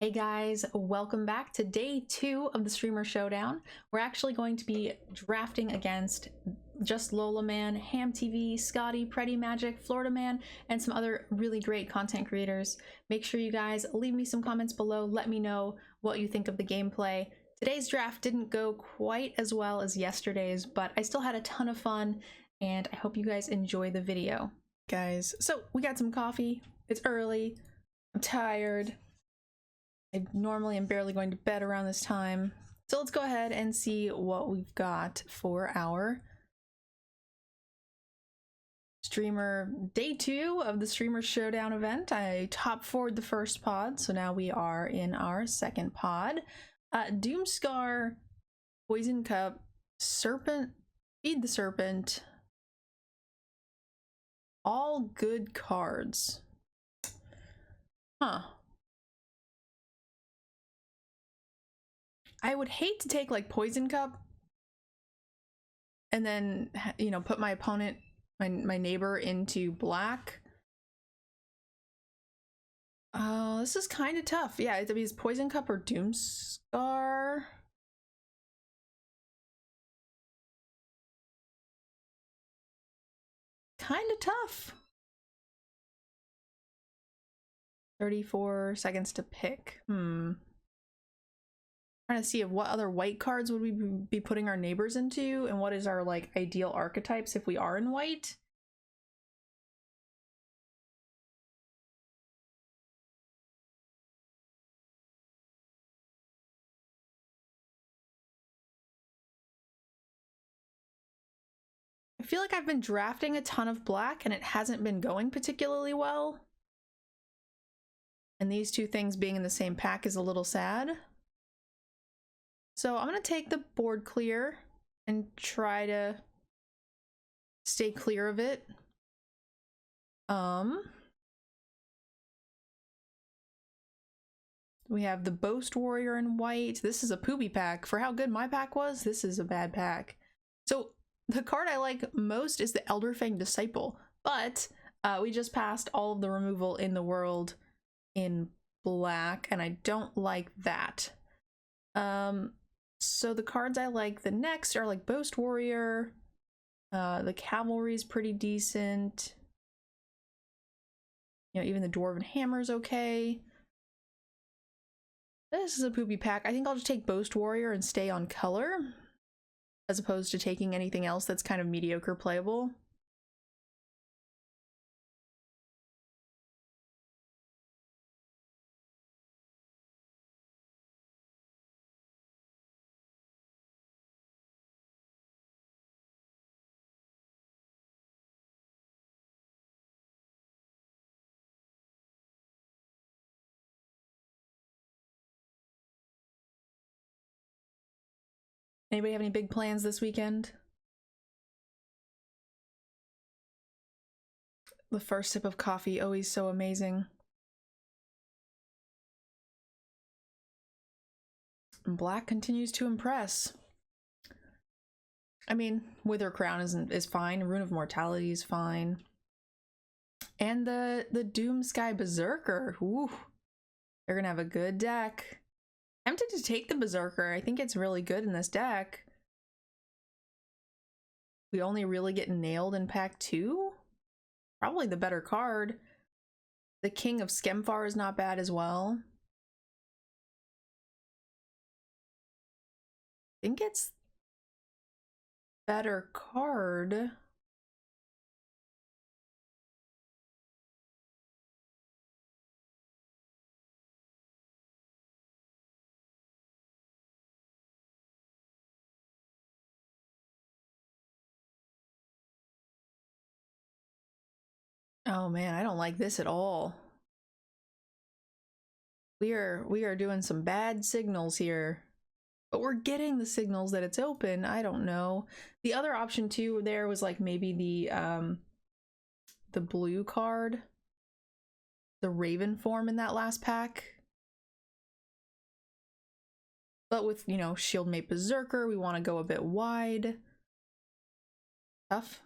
Hey guys, welcome back to day 2 of the Streamer Showdown. We're actually going to be drafting against Just Lola Man, Ham TV, Scotty, Pretty Magic, Florida Man, and some other really great content creators. Make sure you guys leave me some comments below, let me know what you think of the gameplay. Today's draft didn't go quite as well as yesterday's, but I still had a ton of fun, and I hope you guys enjoy the video. Guys, so we got some coffee, it's early, I'm tired. I normally am barely going to bed around this time. So let's go ahead and see what we've got for our streamer day 2 of the Streamer Showdown event. I top 4'd the first pod, so now we are in our second pod. Doomscar, Poison Cup, Serpent, Feed the Serpent. All good cards. Huh. I would hate to take like Poison Cup and then, you know, put my opponent, my neighbor into black. Oh, this is kind of tough. Yeah, it's Poison Cup or Doomscar. Kind of tough. 34 seconds to pick. Trying to see of what other white cards would we be putting our neighbors into, and what is our like ideal archetypes if we are in white. I feel like I've been drafting a ton of black and it hasn't been going particularly well. And these two things being in the same pack is a little sad. So I'm gonna take the board clear and try to stay clear of it. We have the Boast Warrior in white. This is a poopy pack. For how good my pack was, this is a bad pack. So the card I like most is the Elderfang Disciple, but we just passed all of the removal in the world in black, and I don't like that. So the cards I like the next are like Boast Warrior. The Cavalry's pretty decent. You know, even the Dwarven Hammer's okay. This is a poopy pack. I think I'll just take Boast Warrior and stay on color, as opposed to taking anything else that's kind of mediocre playable. Anybody have any big plans this weekend? The first sip of coffee, always so amazing. And black continues to impress. I mean, Wither Crown is fine. Rune of Mortality is fine. And the Doomsky Berserker. Ooh, they're gonna have a good deck. I'm tempted to take the Berserker. I think it's really good in this deck. We only really get nailed in pack 2. Probably the better card. The King of Skemfar is not bad as well. I think it's better card. Oh man, I don't like this at all. We are doing some bad signals here. But we're getting the signals that it's open. I don't know. The other option too there was like maybe the blue card. The Raven form in that last pack. But with, you know, Shieldmate Berserker, we want to go a bit wide. Tough.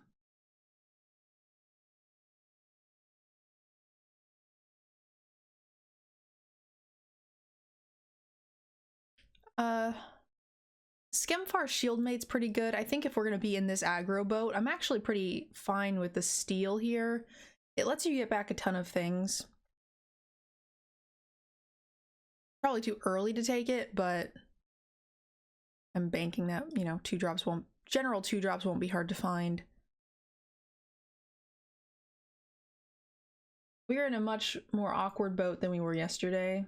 Skemfar Shieldmate's pretty good. I think if we're gonna be in this aggro boat, I'm actually pretty fine with the steal here. It lets you get back a ton of things. Probably too early to take it, but I'm banking that, you know, general 2-drops won't be hard to find. We're in a much more awkward boat than we were yesterday.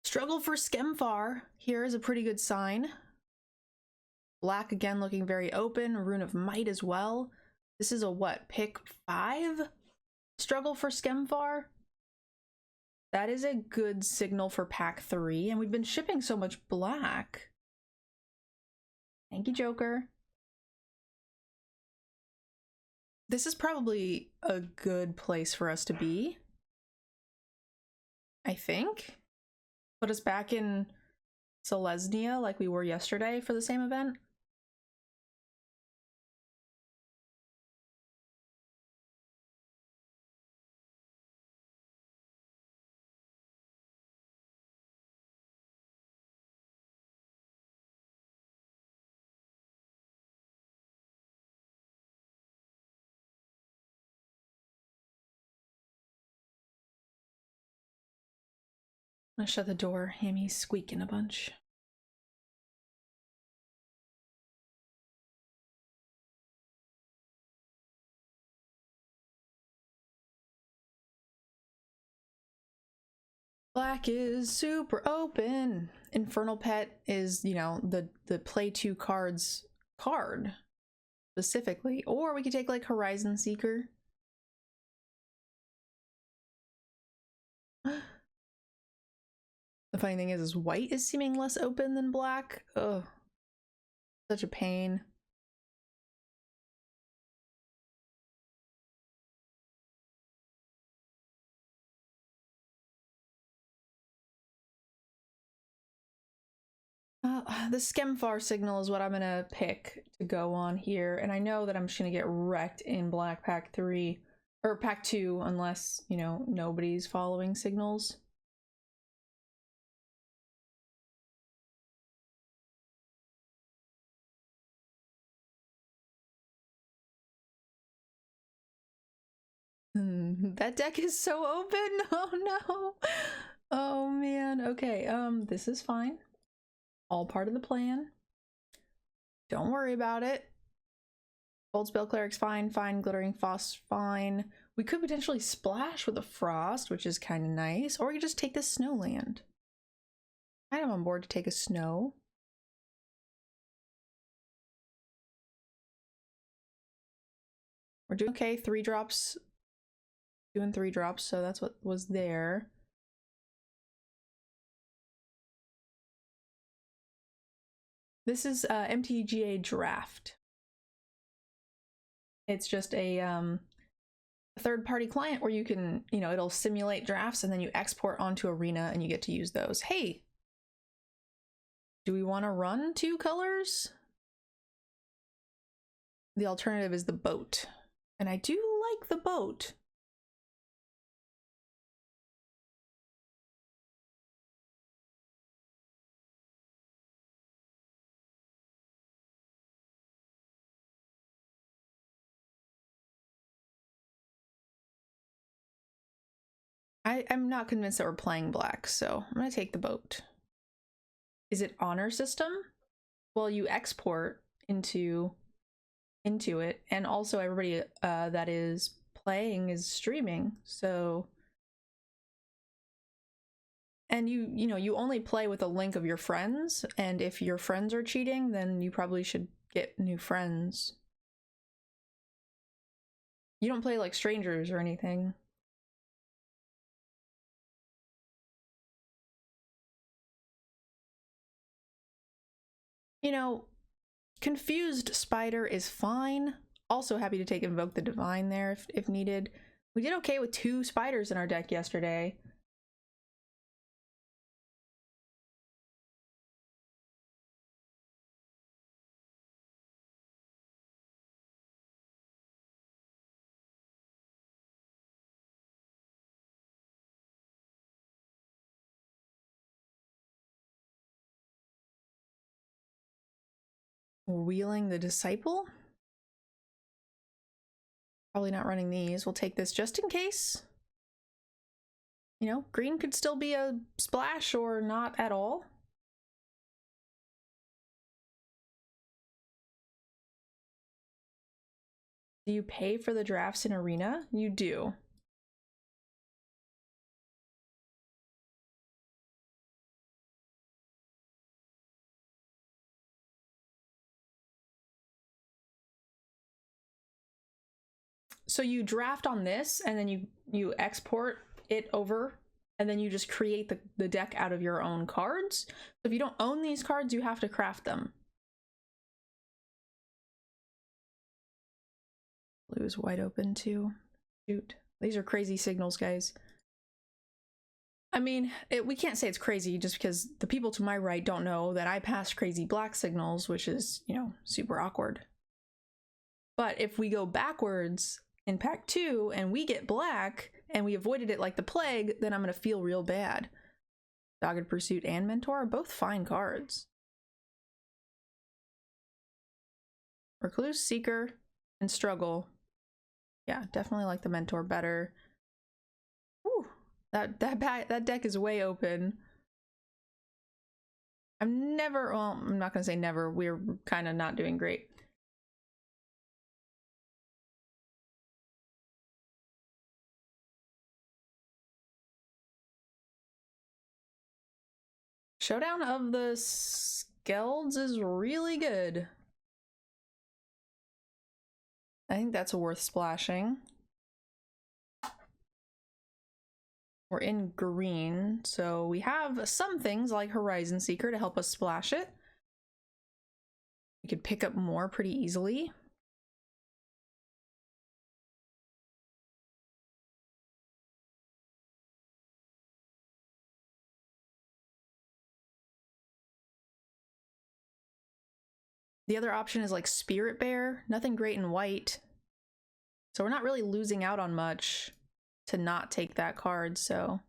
Struggle for Skemfar here is a pretty good sign. Black again looking very open. Rune of Might as well. This is a what? Pick 5? Struggle for Skemfar? That is a good signal for pack 3, and we've been shipping so much black. Thank you, Joker. This is probably a good place for us to be. I think. Put us back in Selesnya like we were yesterday for the same event. I'm gonna shut the door. Hammy's squeaking a bunch. Black is super open. Infernal Pet is, you know, the play 2 cards card specifically. Or we could take like Horizon Seeker. The funny thing is white is seeming less open than black. Ugh. Such a pain. The Skemfar signal is what I'm gonna pick to go on here, and I know that I'm just gonna get wrecked in Black Pack 3, or Pack 2, unless, you know, nobody's following signals. That deck is so open! Oh no! Oh man, okay, this is fine. All part of the plan. Don't worry about it. Old Spell Cleric's fine, Glittering Frost fine. We could potentially splash with a Frost, which is kind of nice, or we could just take this Snowland. I'm on board to take a Snow. We're doing okay, 3-drops. Doing 3-drops, so that's what was there. This is MTGA Draft. It's just a third-party client where you can, you know, it'll simulate drafts and then you export onto Arena and you get to use those. Hey, do we want to run 2 colors? The alternative is the boat, and I do like the boat. I'm not convinced that we're playing black, so I'm gonna take the boat. Is it honor system? Well, you export into it, and also everybody that is playing is streaming, so, and you know, you only play with a link of your friends, and if your friends are cheating, then you probably should get new friends. You don't play like strangers or anything. You know, Confused Spider is fine. Also happy to take Invoke the Divine there if needed. We did okay with 2 spiders in our deck yesterday. Wheeling the Disciple? Probably not running these. We'll take this just in case. You know, green could still be a splash or not at all. Do you pay for the drafts in Arena? You do. So you draft on this and then you export it over and then you just create the deck out of your own cards. So if you don't own these cards, you have to craft them. Blue is wide open too. Shoot. These are crazy signals, guys. I mean, we can't say it's crazy just because the people to my right don't know that I passed crazy black signals, which is, you know, super awkward. But if we go backwards in pack 2 and we get black and we avoided it like the plague, then I'm going to feel real bad. Dogged Pursuit and Mentor are both fine cards. Recluse, Seeker, and Struggle. Yeah, definitely like the Mentor better. Whew, that deck is way open. I'm not gonna say never. We're kind of not doing great. Showdown of the Skelds is really good. I think that's worth splashing. We're in green, so we have some things like Horizon Seeker to help us splash it. We could pick up more pretty easily. The other option is like Spirit Bear, nothing great in white. So we're not really losing out on much to not take that card, so.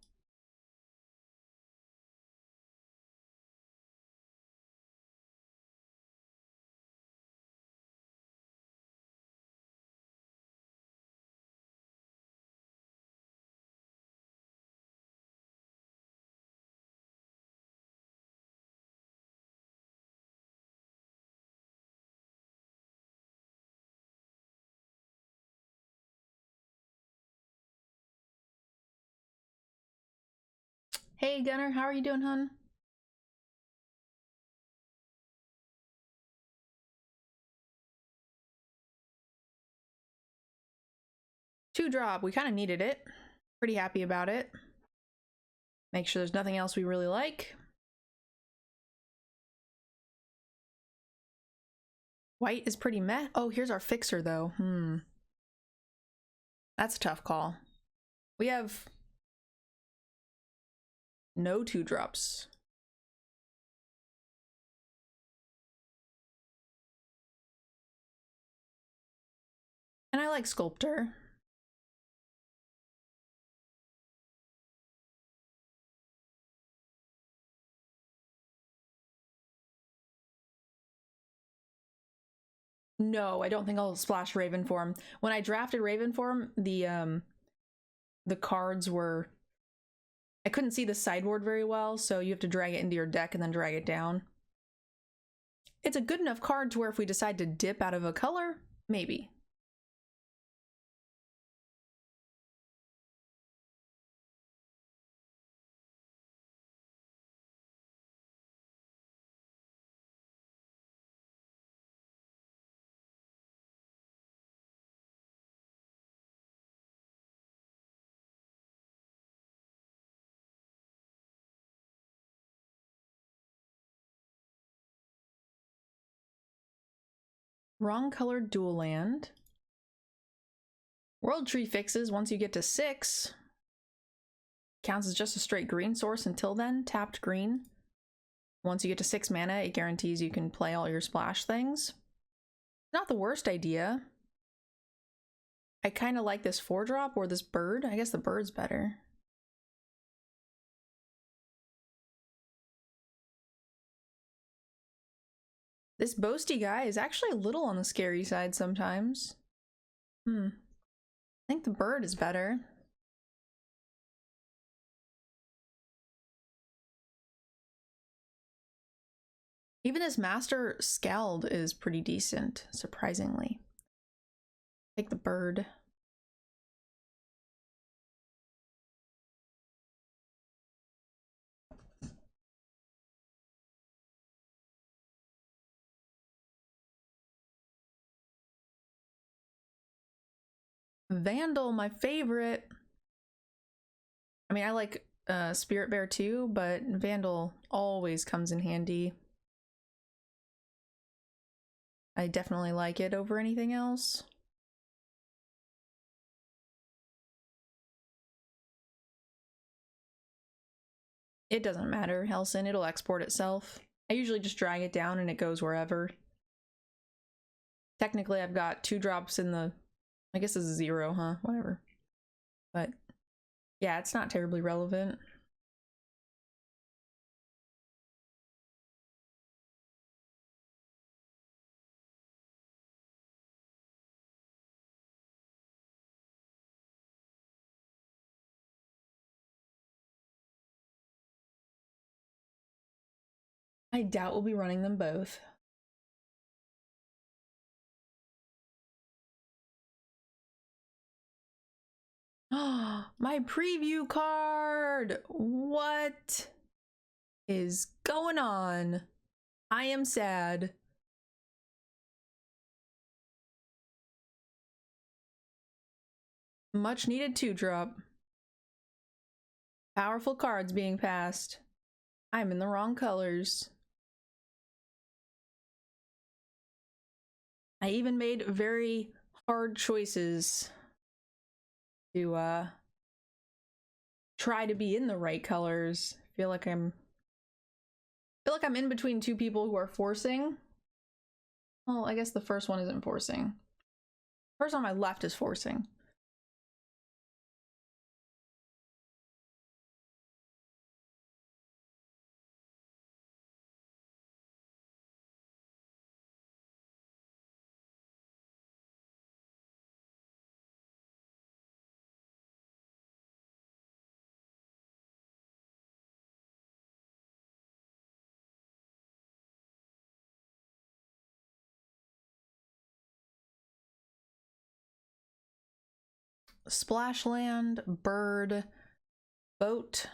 Hey Gunner, how are you doing, hun? 2-drop, we kind of needed it. Pretty happy about it. Make sure there's nothing else we really like. White is pretty meh. Oh, here's our fixer though. That's a tough call. We have no 2-drops. And I like Sculptor. No, I don't think I'll splash Raven form. When I drafted Raven form, the cards were, I couldn't see the sideboard very well, so you have to drag it into your deck and then drag it down. It's a good enough card to where if we decide to dip out of a color, maybe. Wrong colored dual land. World Tree fixes once you get to 6. Counts as just a straight green source until then. Tapped green. Once you get to 6 mana, it guarantees you can play all your splash things. Not the worst idea. I kind of like this 4-drop or this bird. I guess the bird's better. This boasty guy is actually a little on the scary side sometimes. I think the bird is better. Even this Master Skeld is pretty decent, surprisingly. Take the bird. Vandal, my favorite. I mean, I like Spirit Bear too, but Vandal always comes in handy. I definitely like it over anything else. It doesn't matter, Helson, it'll export itself. I usually just drag it down and it goes wherever. Technically, I've got 2 drops in the... I guess this is 0, huh? Whatever. But yeah, it's not terribly relevant. I doubt we'll be running them both. My preview card! What is going on? I am sad. Much needed 2-drop. Powerful cards being passed. I'm in the wrong colors. I even made very hard choices to try to be in the right colors. I feel like I'm in between 2 people who are forcing. Well, I guess the first one isn't forcing. First on my left is forcing. Splashland, bird, boat,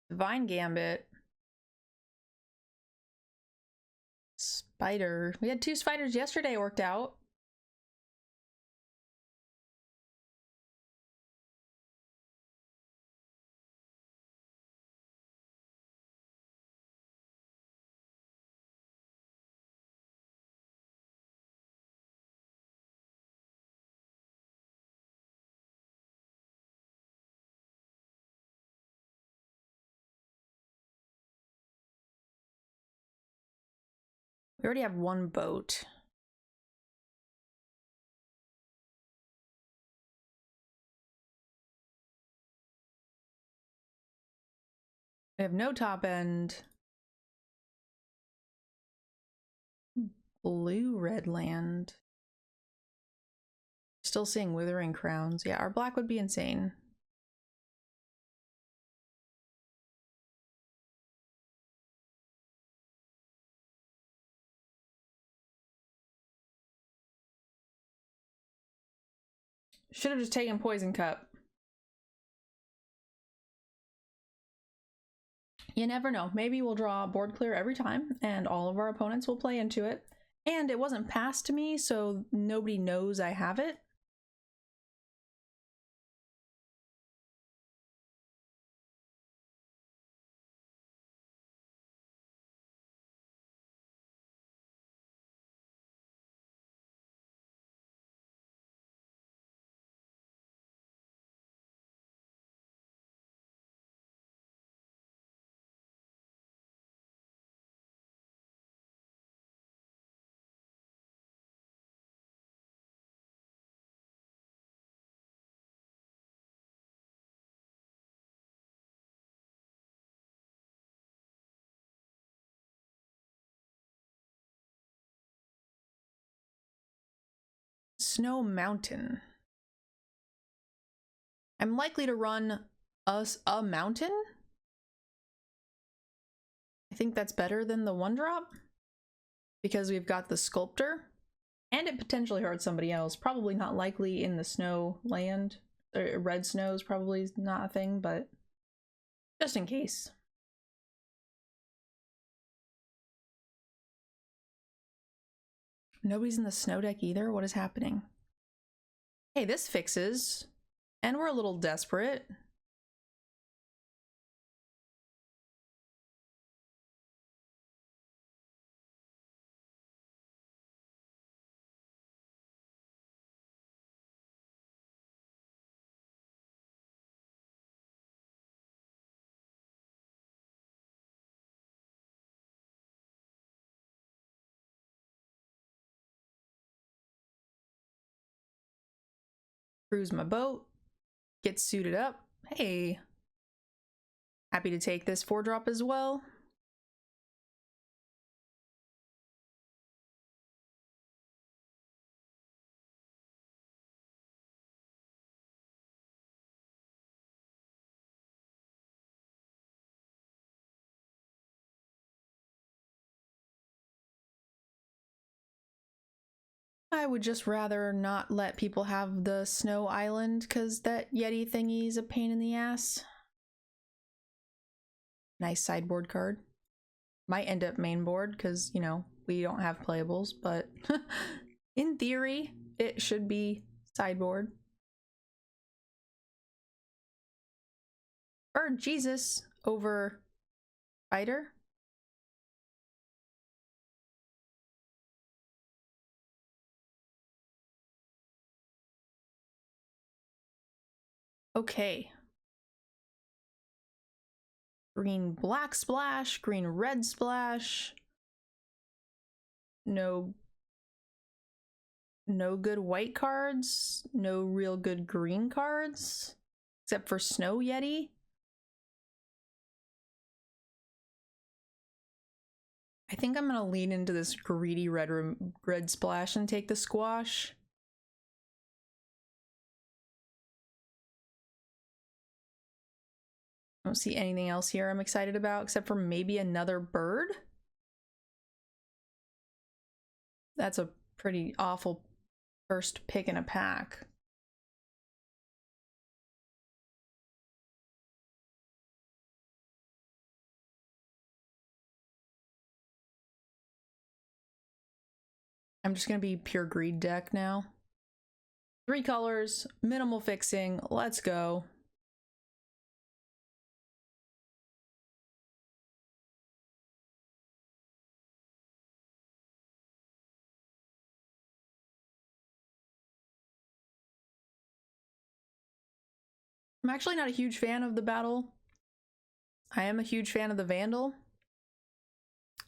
divine gambit, spider. We had 2 spiders yesterday, worked out. We already have 1 boat. We have no top end. Blue red land. Still seeing withering crowns. Yeah, our black would be insane. Should have just taken Poison Cup. You never know. Maybe we'll draw board clear every time and all of our opponents will play into it. And it wasn't passed to me, so nobody knows I have it. Snow Mountain. I'm likely to run a mountain. I think that's better than the one drop because we've got the sculptor and it potentially hurts somebody else. Probably not likely in the snow land. Red snow is probably not a thing, but just in case. Nobody's in the snow deck either. What is happening? Hey, this fixes. And we're a little desperate. Cruise my boat. Get suited up. Hey. Happy to take this 4-drop as well. I would just rather not let people have the snow island because that Yeti thingy's a pain in the ass. Nice sideboard card. Might end up main board because, you know, we don't have playables, but in theory, it should be sideboard. Or Jesus over fighter. Okay. Green black splash, green red splash. No good white cards, no real good green cards, except for Snow Yeti. I think I'm gonna lean into this greedy red splash and take the squash. I don't see anything else here I'm excited about except for maybe another bird. That's a pretty awful first pick in a pack. I'm just gonna be pure greed deck now. 3 colors, minimal fixing, let's go. I'm actually not a huge fan of the battle. I am a huge fan of the Vandal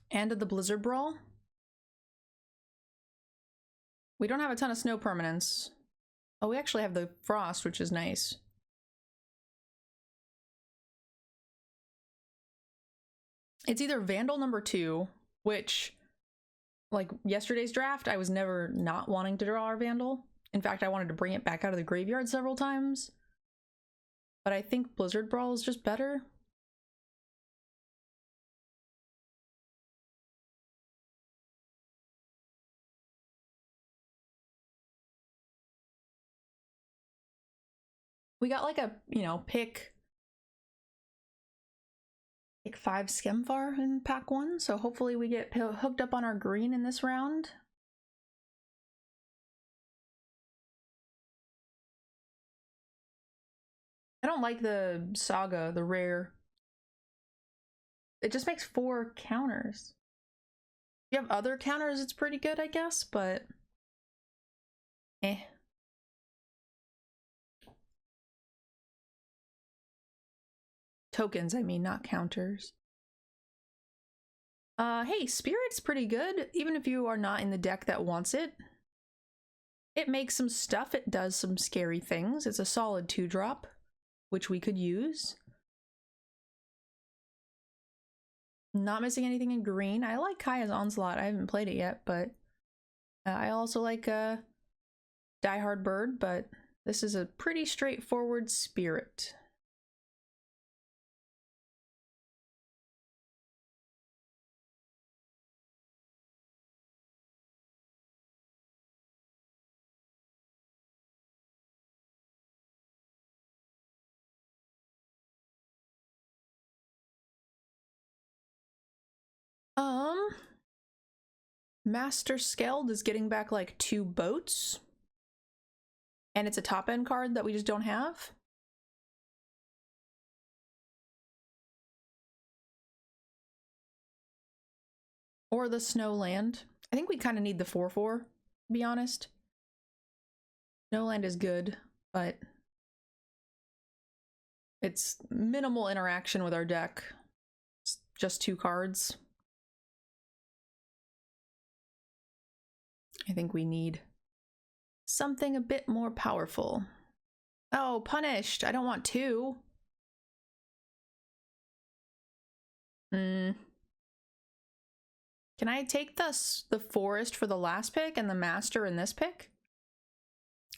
and of the Blizzard Brawl. We don't have a ton of snow permanents. Oh, we actually have the Frost, which is nice. It's either Vandal number 2, which, like yesterday's draft, I was never not wanting to draw our Vandal. In fact, I wanted to bring it back out of the graveyard several times. But I think Blizzard Brawl is just better. We got like a, you know, pick 5 Skemfar in pack 1, so hopefully we get hooked up on our green in this round. I don't like the Saga, the rare. It just makes 4 counters. If you have other counters, it's pretty good, I guess, but eh. Tokens, I mean, not counters. Hey, Spirit's pretty good, even if you are not in the deck that wants it. It makes some stuff, it does some scary things. It's a solid 2-drop, which we could use. Not missing anything in green. I like Kaya's Onslaught. I haven't played it yet, but I also like diehard bird, but this is a pretty straightforward spirit. Master Skeld is getting back like 2 boats. And it's a top end card that we just don't have. Or the Snowland. I think we kind of need the 4/4, to be honest. Snowland is good, but it's minimal interaction with our deck. It's just 2 cards. I think we need something a bit more powerful. Oh, punished! I don't want 2. Can I take the forest for the last pick and the master in this pick?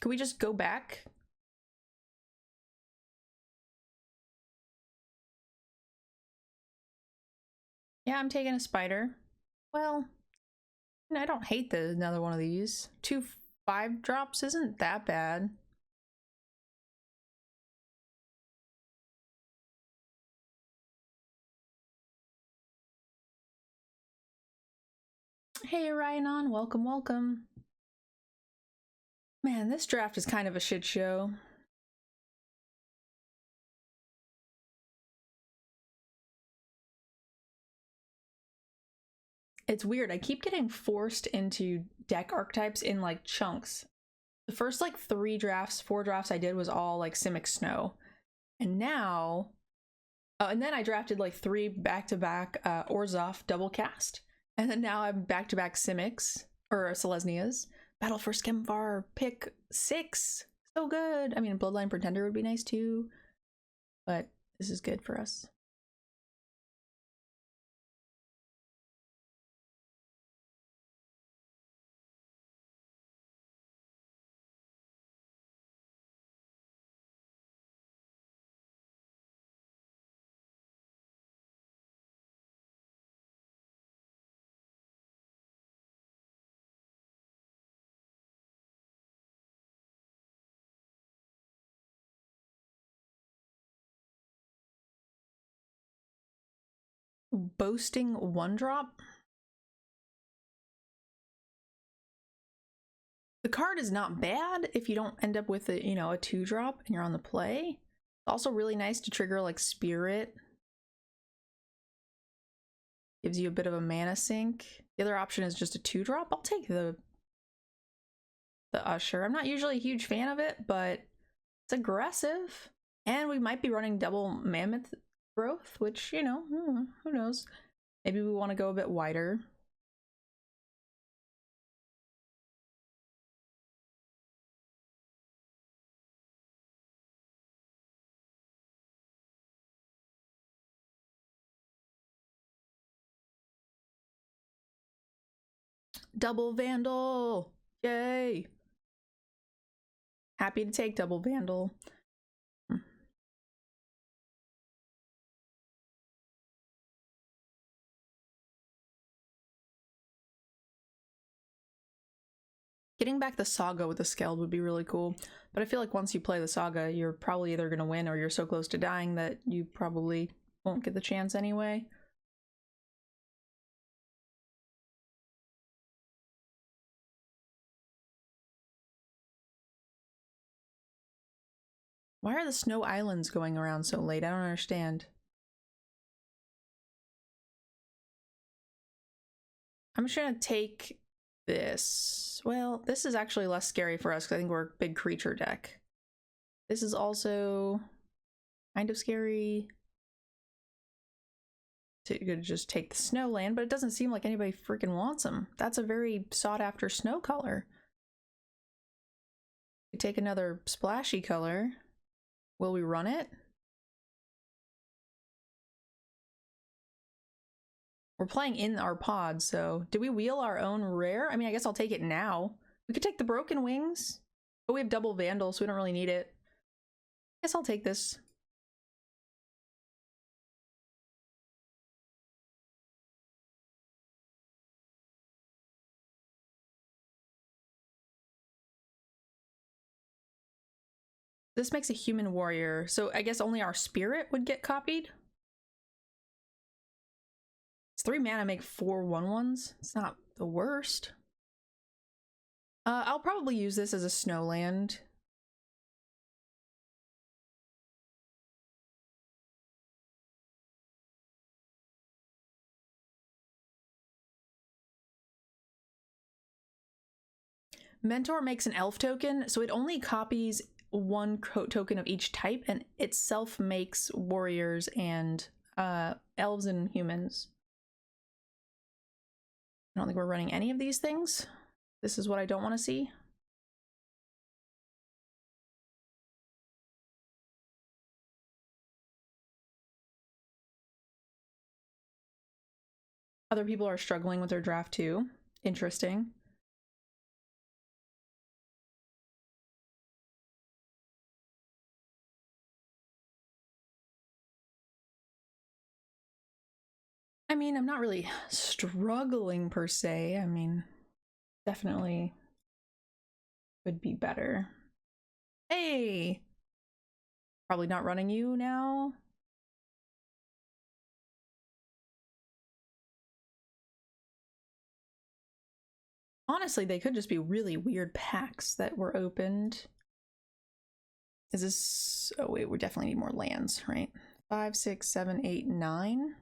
Could we just go back? Yeah, I'm taking a spider. Well, I don't hate another one of these. 2 5-drops isn't that bad. Hey, Ryanon, welcome, welcome. Man, this draft is kind of a shit show. It's weird. I keep getting forced into deck archetypes in like chunks. The first like 3 drafts, 4 drafts I did was all like Simic Snow. And now, and then I drafted like 3 back-to-back Orzhov double cast. And then now I'm back-to-back Simics, or Selesnias. Battle for Skemvar, pick 6. So good. I mean, Bloodline Pretender would be nice too. But this is good for us. Boasting 1-drop? The card is not bad if you don't end up with a, you know, a 2-drop and you're on the play. Also really nice to trigger like Spirit. Gives you a bit of a mana sink. The other option is just a 2-drop. I'll take the Usher. I'm not usually a huge fan of it, but it's aggressive. And we might be running double Mammoth Growth, which, you know, who knows. Maybe we want to go a bit wider. Double Vandal! Yay! Happy to take double Vandal. Getting back the Saga with the Skeld would be really cool, but I feel like once you play the Saga, you're probably either going to win or you're so close to dying that you probably won't get the chance anyway. Why are the snow islands going around so late? I don't understand. I'm just gonna take this. Well, this is actually less scary for us because I think we're a big creature deck. This is also kind of scary. You could just take the Snowland, but it doesn't seem like anybody freaking wants them. That's a very sought after snow color. We take another splashy color. Will we run it? We're playing in our pod, so do we wheel our own rare? I mean, I guess I'll take it now. We could take the Broken Wings. But we have double Vandal, so we don't really need it. Guess I'll take this. This makes a human warrior, so I guess only our spirit would get copied. It's 3 mana, make 4 1/1s. It's not the worst. I'll probably use this as a snowland. Mentor makes an elf token, so it only copies 1 token of each type, and itself makes warriors and elves and humans. I don't think we're running any of these things. This is what I don't want to see. Other people are struggling with their draft too. Interesting. I mean, I'm not really struggling per se. I mean, definitely could be better. Hey! Probably not running you now. Honestly, they could just be really weird packs that were opened. Is this... Oh wait, we definitely need more lands, right? 5, 6, 7, 8, 9.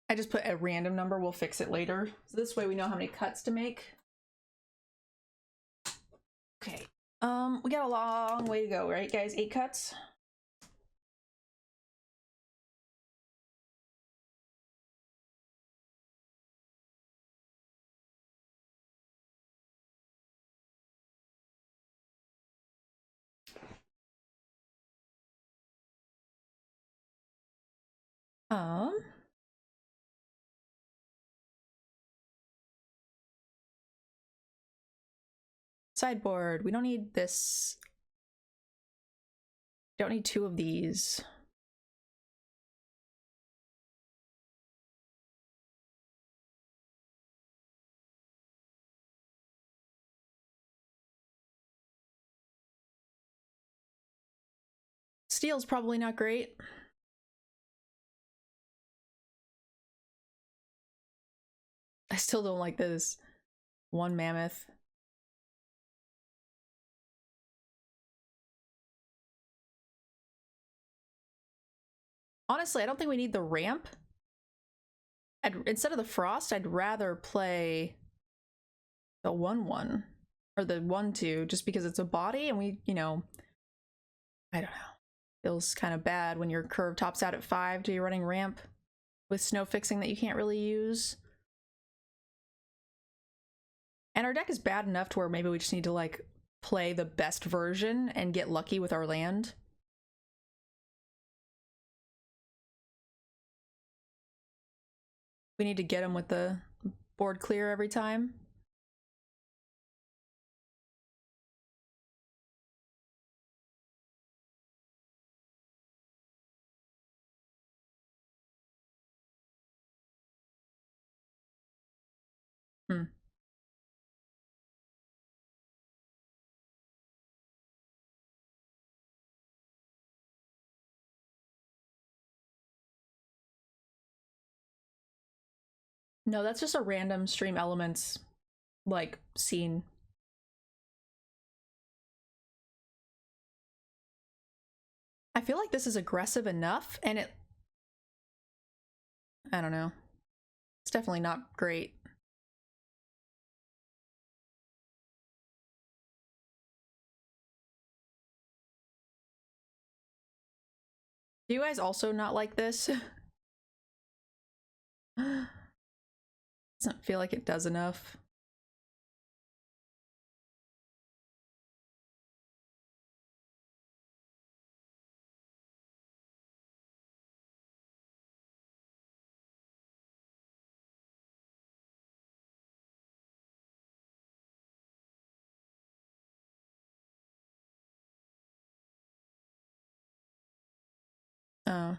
I just put a random number, we'll fix it later. So this way we know how many cuts to make. Okay. We got a long way to go, right guys? 8 cuts? Sideboard. We don't need this. Don't need 2 of these. Steel's probably not great. I still don't like this. 1 mammoth. Honestly, I don't think we need the ramp. Instead of the frost, I'd rather play the 1/1 or the 1/2 just because it's a body and we, you know, I don't know. Feels kind of bad when your curve tops out at 5 to you're running ramp with snow fixing that you can't really use. And our deck is bad enough to where maybe we just need to like play the best version and get lucky with our land. We need to get him with the board clear every time. No, that's just a random stream elements like scene. I feel like this is aggressive enough and I don't know. It's definitely not great. Do you guys also not like this? Doesn't feel like it does enough. Oh,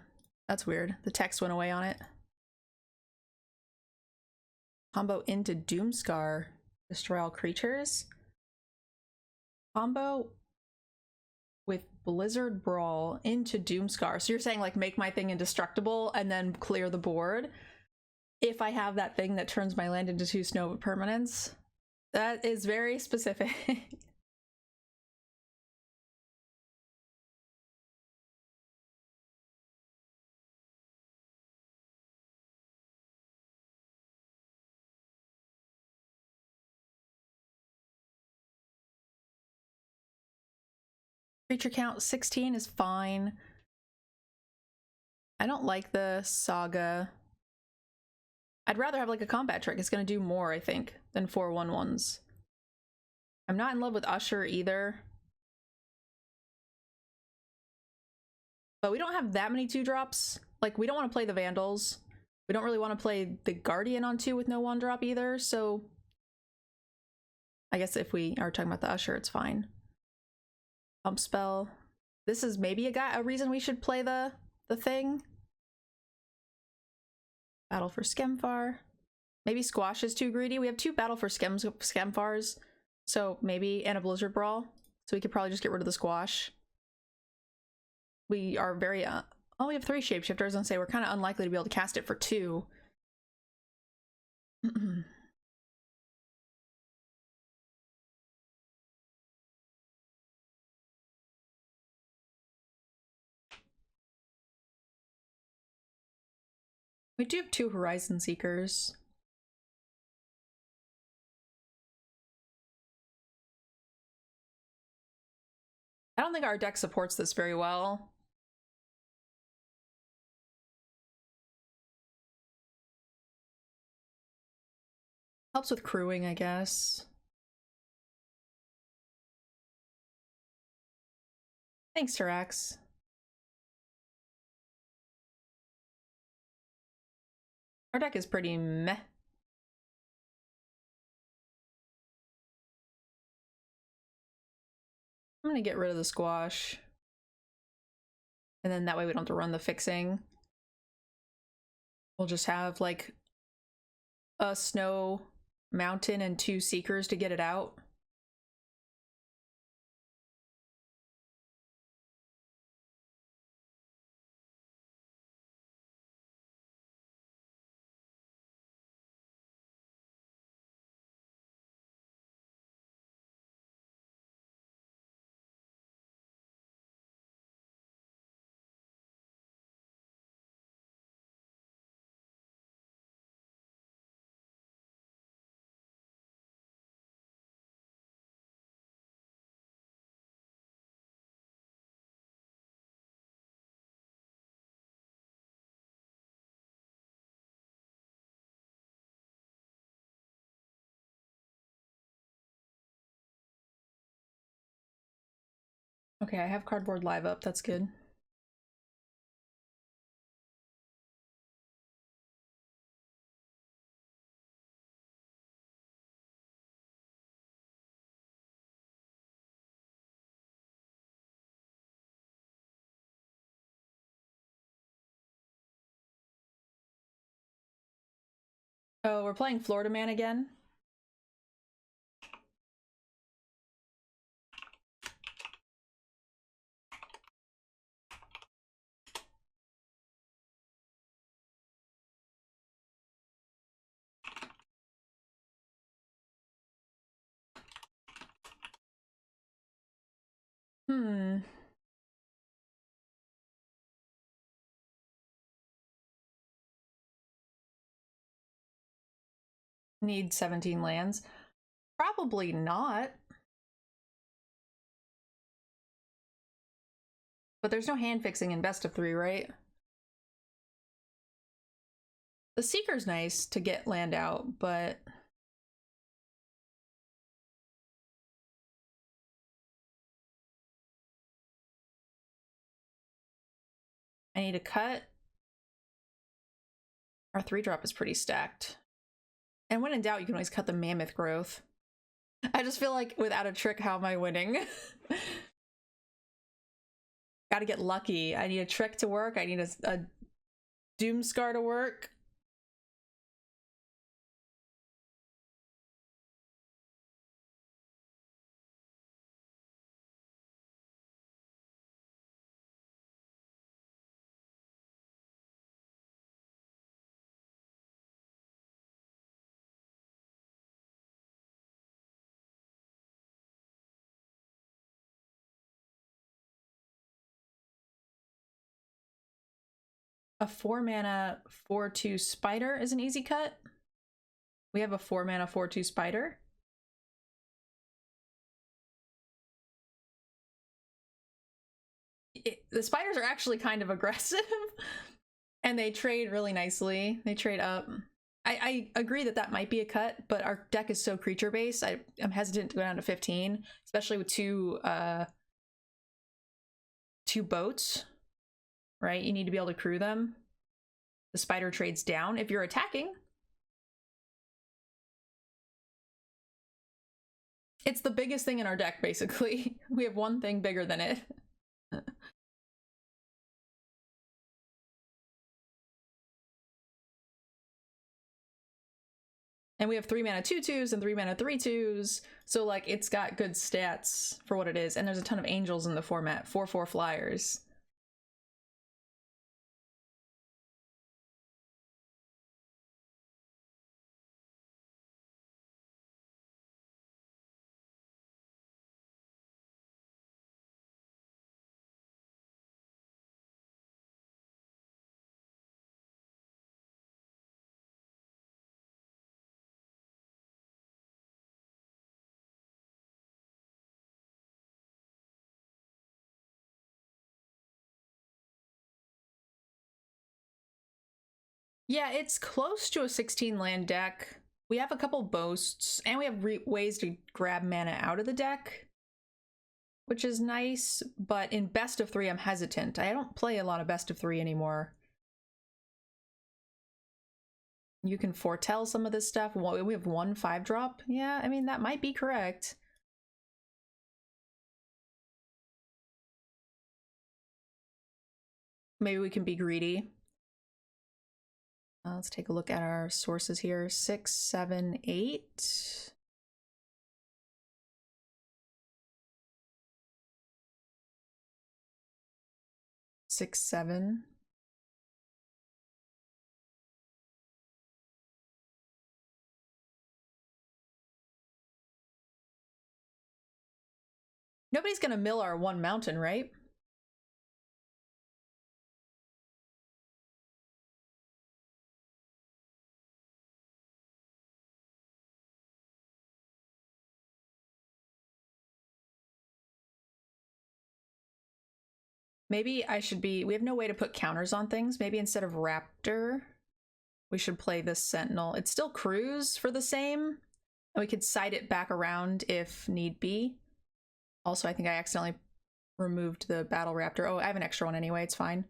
that's weird. The text went away on it. Combo into Doomscar. Destroy all creatures. Combo with Blizzard Brawl into Doomscar. So you're saying like make my thing indestructible and then clear the board if I have that thing that turns my land into 2 snow permanents? That is very specific. Creature count 16 is fine. I don't like the Saga. I'd rather have like a combat trick. It's gonna do more, I think, than 4 1/1s. I'm not in love with Usher either. But we don't have that many 2-drops. Like, we don't want to play the Vandals. We don't really want to play the Guardian on 2 with no 1-drop either, so I guess if we are talking about the Usher, it's fine. Pump spell. This is maybe a reason we should play the thing. Battle for Skemfar. Maybe Squash is too greedy. We have 2 Battle for Skemfars, so maybe, and a Blizzard Brawl. So we could probably just get rid of the Squash. We are very, oh, we have 3 Shapeshifters, and say we're kind of unlikely to be able to cast it for 2. We do have 2 Horizon Seekers. I don't think our deck supports this very well. Helps with crewing, I guess. Thanks, Tarax. Our deck is pretty meh. I'm gonna get rid of the Squash. And then that way we don't have to run the fixing. We'll just have like a Snow Mountain and 2 Seekers to get it out. Okay, I have Cardboard Live up, that's good. Oh, we're playing Florida Man again? Need 17 lands? Probably not. But there's no hand fixing in best of 3, right? The Seeker's nice to get land out, but I need to cut. Our 3-drop is pretty stacked. And when in doubt, you can always cut the Mammoth Growth. I just feel like without a trick, how am I winning? Gotta get lucky. I need a trick to work. I need a Doomscar to work. A 4-mana 4/2 spider is an easy cut. We have a 4-mana 4/2 spider. The spiders are actually kind of aggressive and they trade really nicely. They trade up. I agree that that might be a cut, but our deck is so creature based. I'm hesitant to go down to 15, especially with two boats, right? You need to be able to crew them. The spider trades down if you're attacking. It's the biggest thing in our deck, basically. We have one thing bigger than it. And we have 3-mana 2/2s and 3-mana 3/2s, so like it's got good stats for what it is. And there's a ton of angels in the format, 4/4 flyers. Yeah, it's close to a 16 land deck. We have a couple boasts, and we have ways to grab mana out of the deck, which is nice, but in best of 3, I'm hesitant. I don't play a lot of best of 3 anymore. You can foretell some of this stuff. We have 1 5-drop. Yeah, I mean, that might be correct. Maybe we can be greedy. Let's take a look at our sources here. 6, 7, 8. Six, 7. Nobody's gonna mill our 1 mountain, right? Maybe I should be... We have no way to put counters on things. Maybe instead of Raptor, we should play this Sentinel. It's still Cruise for the same, and we could side it back around if need be. Also, I think I accidentally removed the Battle Raptor. Oh, I have an extra one anyway. It's fine.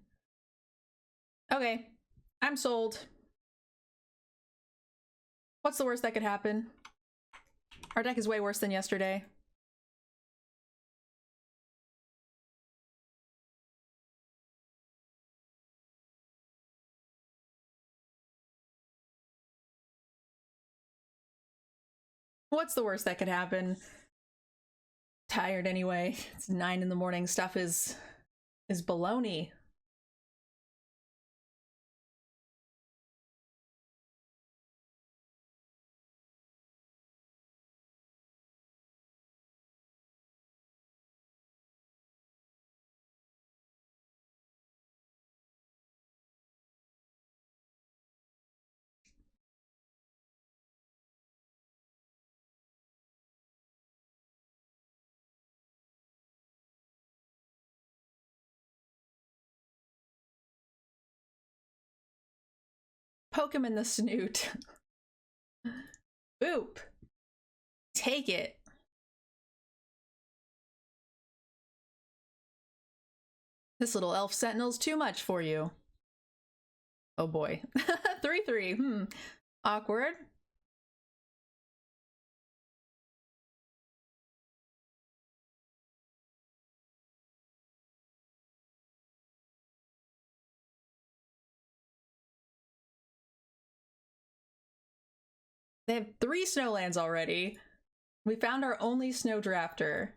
Okay, I'm sold. What's the worst that could happen? Our deck is way worse than yesterday. What's the worst that could happen? Tired anyway. It's 9 in the morning. Stuff is baloney. Poke him in the snoot. Boop. Take it. This little elf sentinel's too much for you. Oh boy. 3/3. Awkward. They have 3 snowlands already. We found our only snow drafter.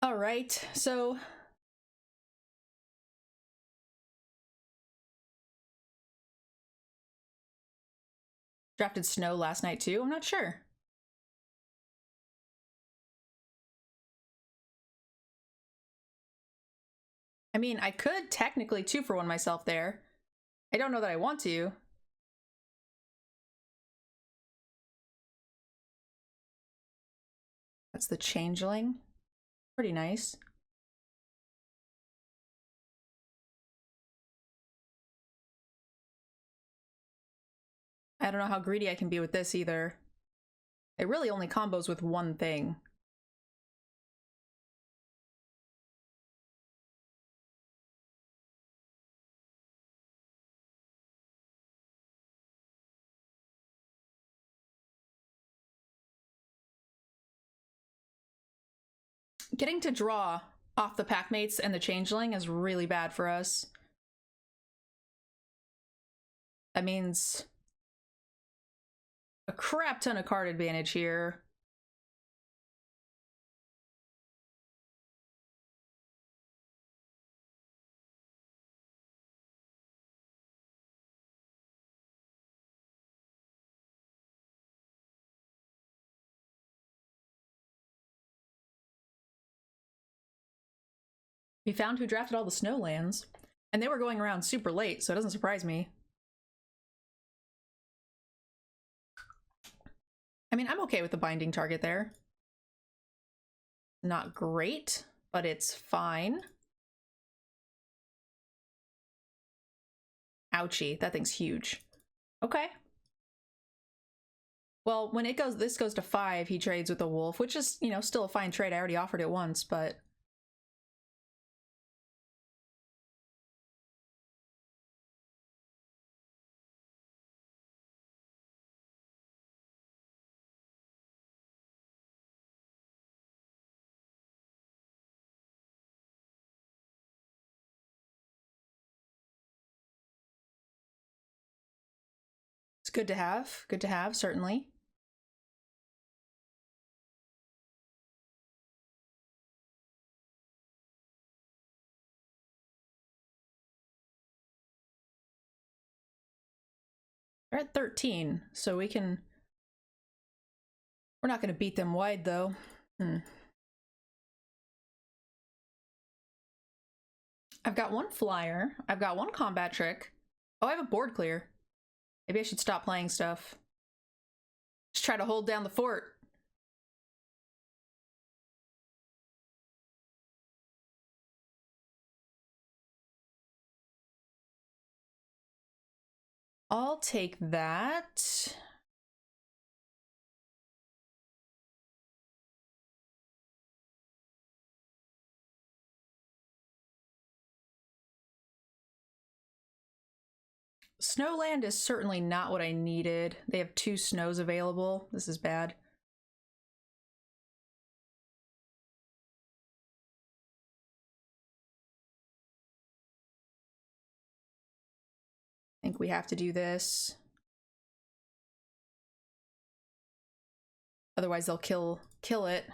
All right, so drafted snow last night too? I'm not sure. I mean, I could technically 2-for-1 myself there. I don't know that I want to. That's the changeling. Pretty nice. I don't know how greedy I can be with this either. It really only combos with one thing. Getting to draw off the packmates and the changeling is really bad for us. That means a crap ton of card advantage here. We found who drafted all the snowlands, and they were going around super late, so it doesn't surprise me. I mean, I'm okay with the binding target there. Not great, but it's fine. Ouchie, that thing's huge. Okay. Well, when this goes to 5, he trades with the wolf, which is, you know, still a fine trade. I already offered it once, but it's good to have. Good to have, certainly. They're at 13, so we can... We're not going to beat them wide, though. I've got 1 flyer. I've got 1 combat trick. Oh, I have a board clear. Maybe I should stop playing stuff. Just try to hold down the fort. I'll take that. Snowland is certainly not what I needed. They have 2 snows available. This is bad. I think we have to do this. Otherwise they'll kill it.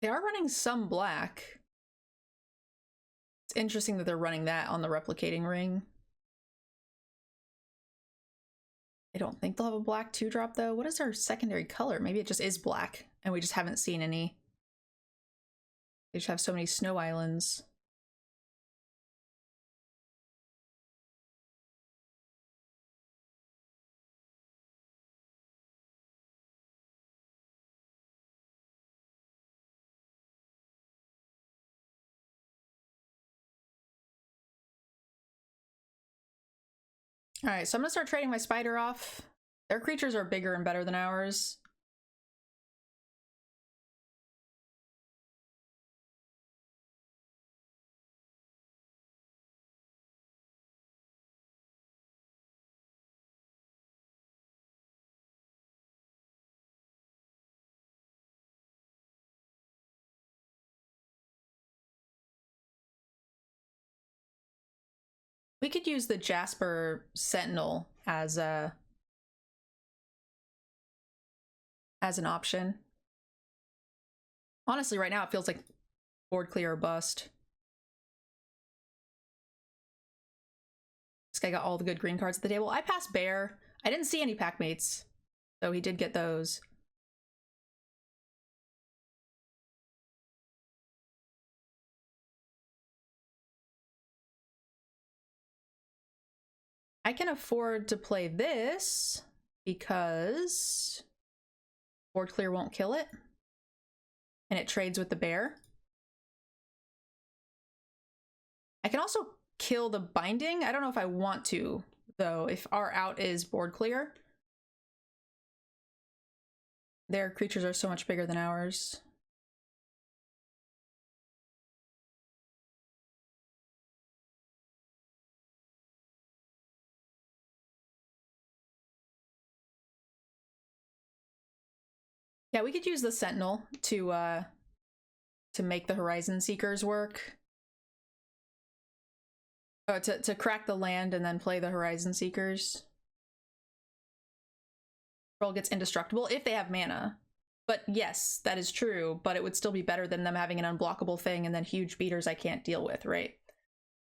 They are running some black. It's interesting that they're running that on the replicating ring. I don't think they'll have a black 2-drop though. What is our secondary color? Maybe it just is black and we just haven't seen any. They just have so many snow islands. Alright, so I'm gonna start trading my spider off. Their creatures are bigger and better than ours. We could use the Jasper Sentinel as an option. Honestly, right now it feels like board clear or bust. This guy got all the good green cards at the table. I passed Bear. I didn't see any pack mates, so he did get those. I can afford to play this because board clear won't kill it, and it trades with the bear. I can also kill the binding. I don't know if I want to, though, if our out is board clear. Their creatures are so much bigger than ours. Yeah, we could use the Sentinel to make the Horizon Seekers work. Oh, to crack the land and then play the Horizon Seekers. Control gets indestructible if they have mana. But yes, that is true, but it would still be better than them having an unblockable thing and then huge beaters I can't deal with, right?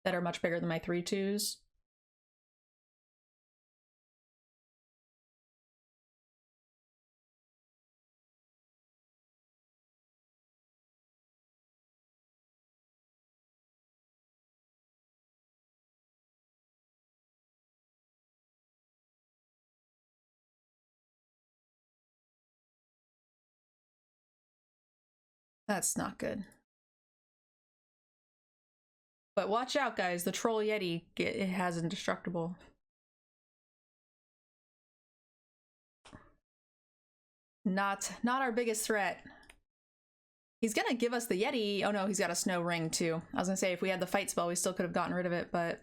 That are much bigger than my 3/2s. That's not good. But watch out, guys. The Troll Yeti it has indestructible. Not our biggest threat. He's gonna give us the Yeti. Oh no, he's got a Snow Ring too. I was gonna say if we had the fight spell, we still could have gotten rid of it, but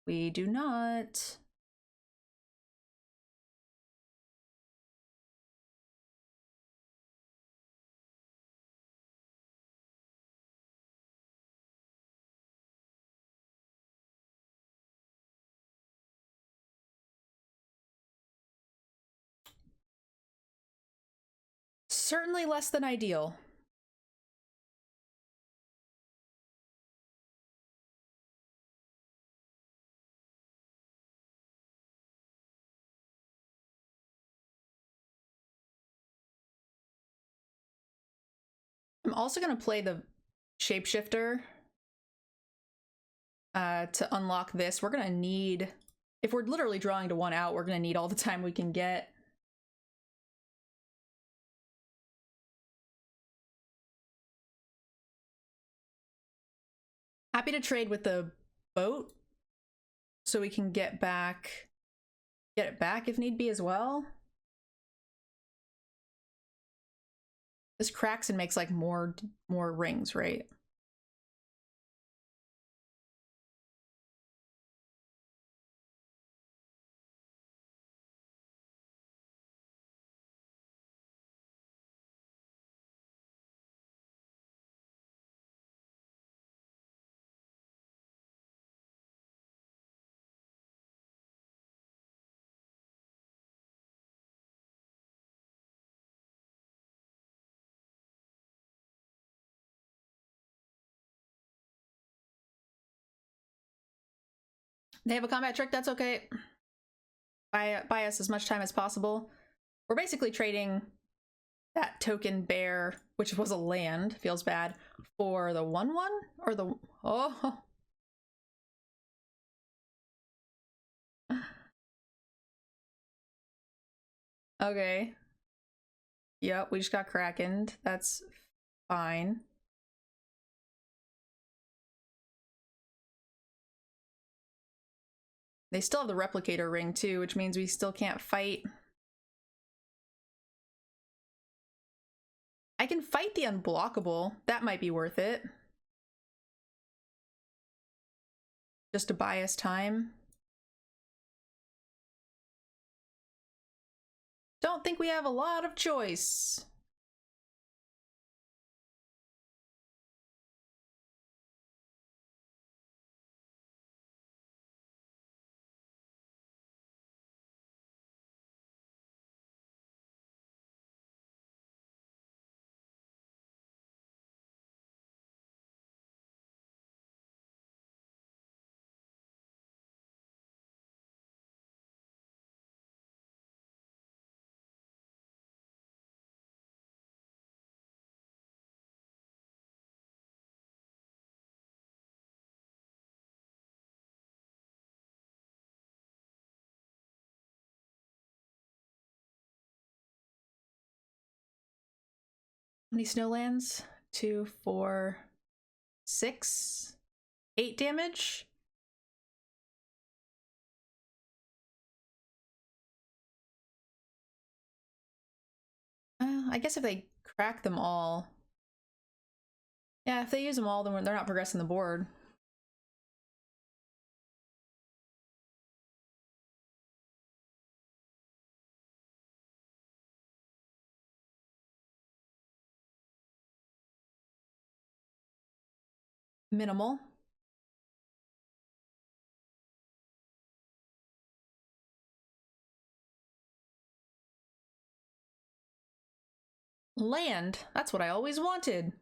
we do not. Certainly less than ideal. I'm also gonna play the Shapeshifter to unlock this. We're gonna need, if we're literally drawing to 1 out, we're gonna need all the time we can get. Happy to trade with the boat so we can get it back if need be as well. This cracks and makes like more rings, right? They have a combat trick, that's okay. buy us as much time as possible. We're basically trading that token bear, which was a land, feels bad, for the 1/1 or the oh. Okay. Yep, we just got krakened. That's fine. They still have the replicator ring too, which means we still can't fight. I can fight the unblockable. That might be worth it. Just to buy us time. Don't think we have a lot of choice. How many snowlands? 2, 4, 6, 8 damage. I guess if they crack them all. Yeah, if they use them all, then they're not progressing the board. Minimal. Land. That's what I always wanted.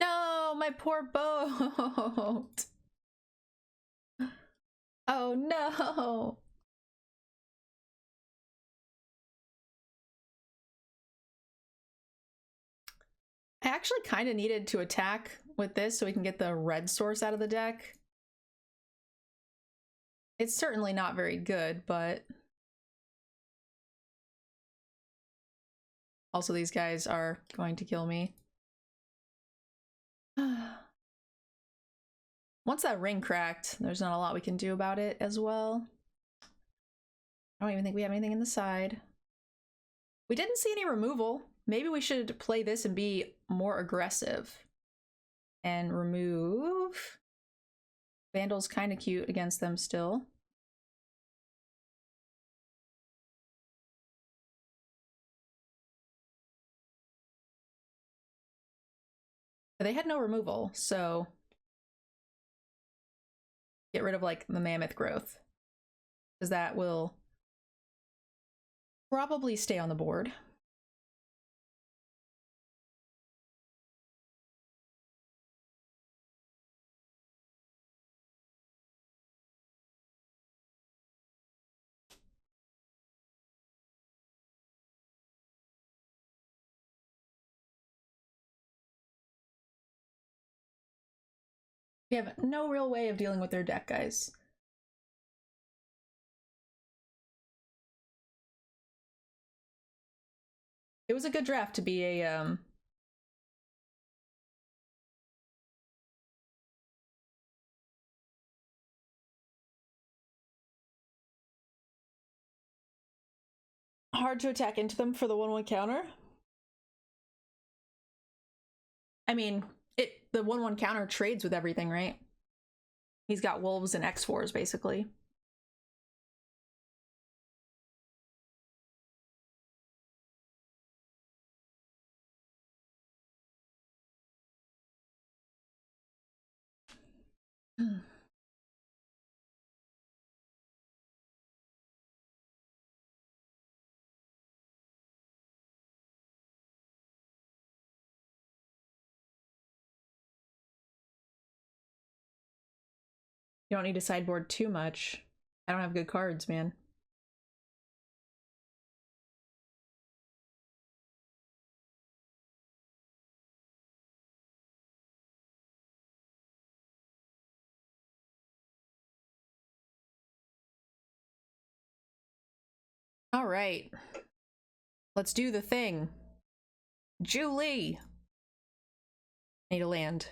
No, my poor boat. Oh no. I actually kind of needed to attack with this so we can get the red source out of the deck. It's certainly not very good, but also these guys are going to kill me. Once that ring cracked, there's not a lot we can do about it as well. I don't even think we have anything in the side. We didn't see any removal. Maybe we should play this and be more aggressive. And remove. Vandal's kind of cute against them still. But they had no removal, so get rid of like the mammoth growth, because that will probably stay on the board. We have no real way of dealing with their deck, guys. It was a good draft to be a hard to attack into them for the 1/1 counter. I mean, the 1/1 counter trades with everything, right? He's got wolves and X4s basically. You don't need to sideboard too much. I don't have good cards, man. All right. Let's do the thing. Julie! Need a land.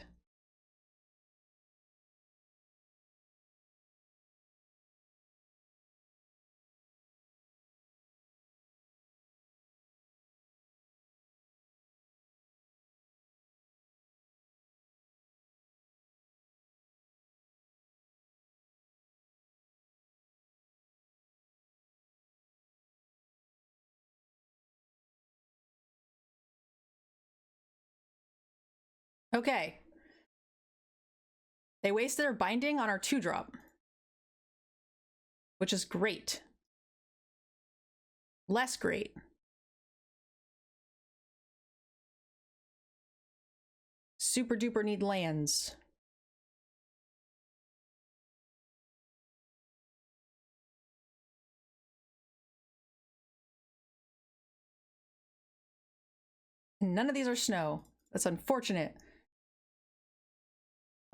Okay. They wasted their binding on our 2-drop. Which is great. Less great. Super duper need lands. None of these are snow. That's unfortunate.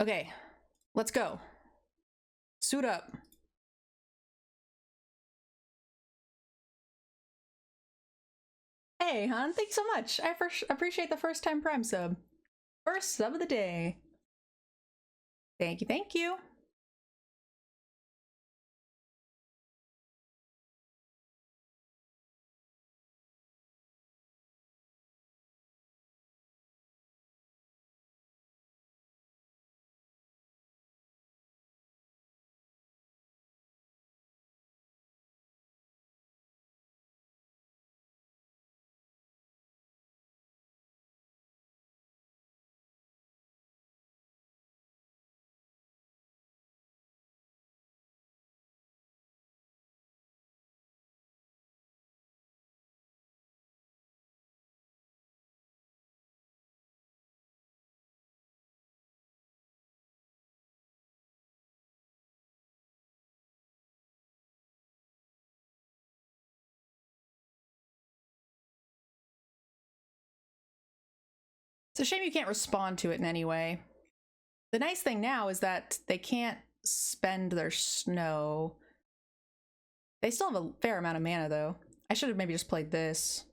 Okay, let's go. Suit up. Hey, hon, thanks so much. I appreciate the first time Prime sub. First sub of the day. Thank you, thank you. It's a shame you can't respond to it in any way. The nice thing now is that they can't spend their snow. They still have a fair amount of mana, though. I should have maybe just played this.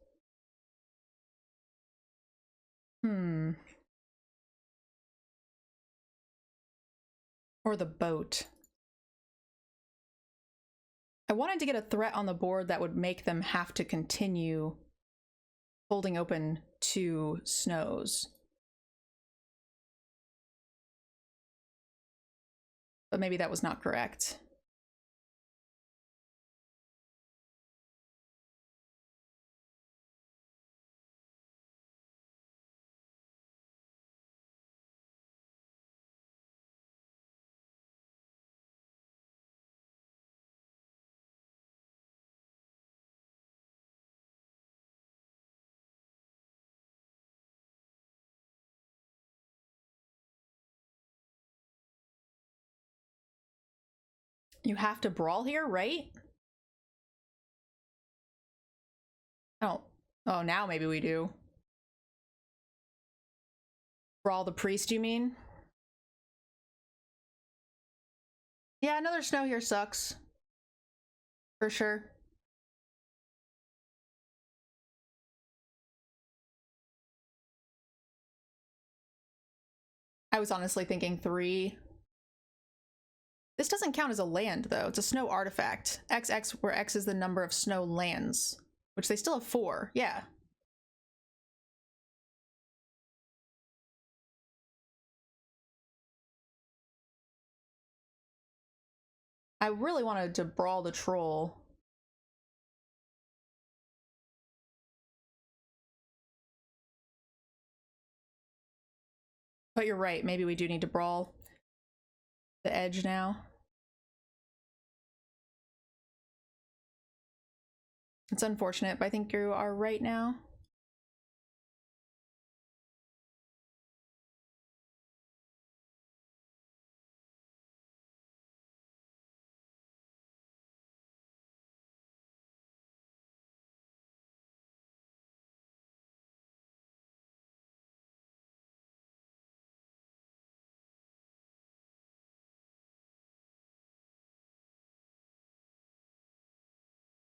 Or the boat. I wanted to get a threat on the board that would make them have to continue holding open 2 snows. But maybe that was not correct. You have to brawl here, right? Oh. Oh, now maybe we do. Brawl the priest, you mean? Yeah, another snow here sucks. For sure. I was honestly thinking 3. This doesn't count as a land, though. It's a snow artifact. XX, where X is the number of snow lands. Which they still have 4. Yeah. I really wanted to brawl the troll. But you're right, maybe we do need to brawl. the edge now. It's unfortunate, but I think you are right now.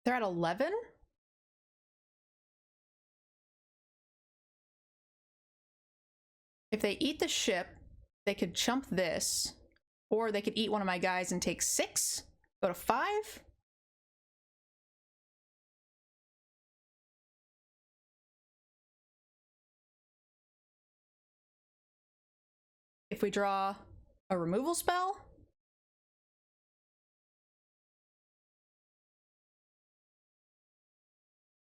They're at 11? If they eat the ship, they could chump this, or they could eat one of my guys and take 6, go to 5. If we draw a removal spell,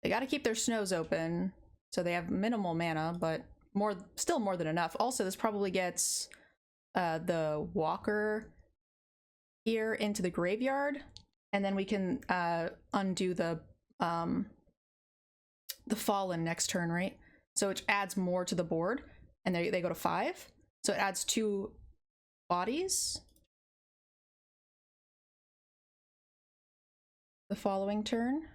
they got to keep their snows open, so they have minimal mana, but still more than enough. Also, this probably gets the walker here into the graveyard, and then we can undo the fallen next turn, right? So it adds more to the board, and they go to 5. So it adds 2 bodies the following turn.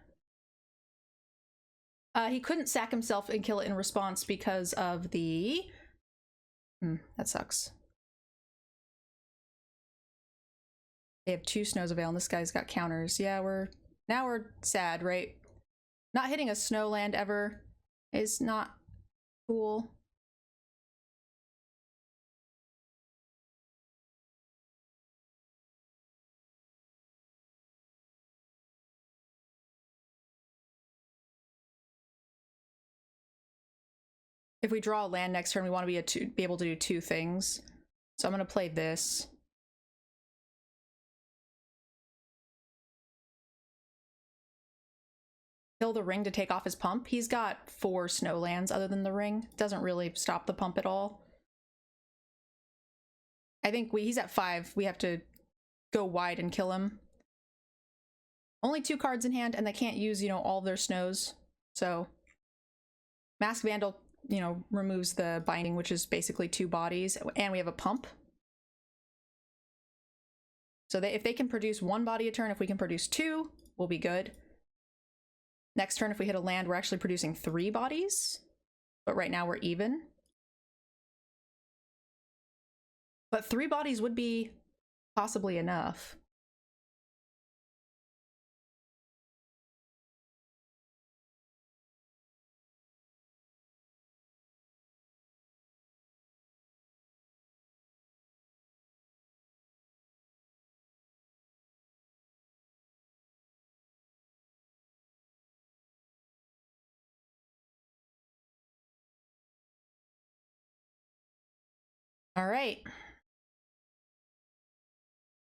He couldn't sack himself and kill it in response because of the... that sucks. They have 2 Snows of Veil, and this guy's got counters. Yeah, now we're sad, right? Not hitting a snow land ever is not cool. If we draw a land next turn, we want to be able to do 2 things. So I'm going to play this. Kill the ring to take off his pump. He's got 4 snow lands other than the ring. Doesn't really stop the pump at all. I think he's at 5. We have to go wide and kill him. Only 2 cards in hand, and they can't use, all of their snows. So Mask Vandal, removes the binding, which is basically 2 bodies, and we have a pump. So if they can produce 1 body a turn, if we can produce 2, we'll be good. Next turn, if we hit a land, we're actually producing 3 bodies, but right now we're even. But 3 bodies would be possibly enough. All right.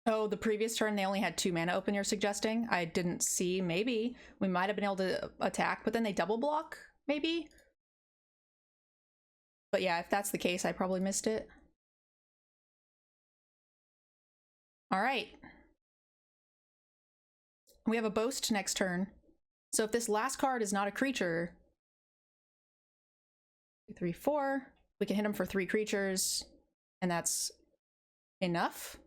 Oh, the previous turn, they only had 2 mana open, you're suggesting? I didn't see. Maybe. We might have been able to attack, but then they double block, maybe? But yeah, if that's the case, I probably missed it. All right. We have a Boast next turn. So if this last card is not a creature... 2, 3, 4. We can hit him for 3 creatures, and that's enough.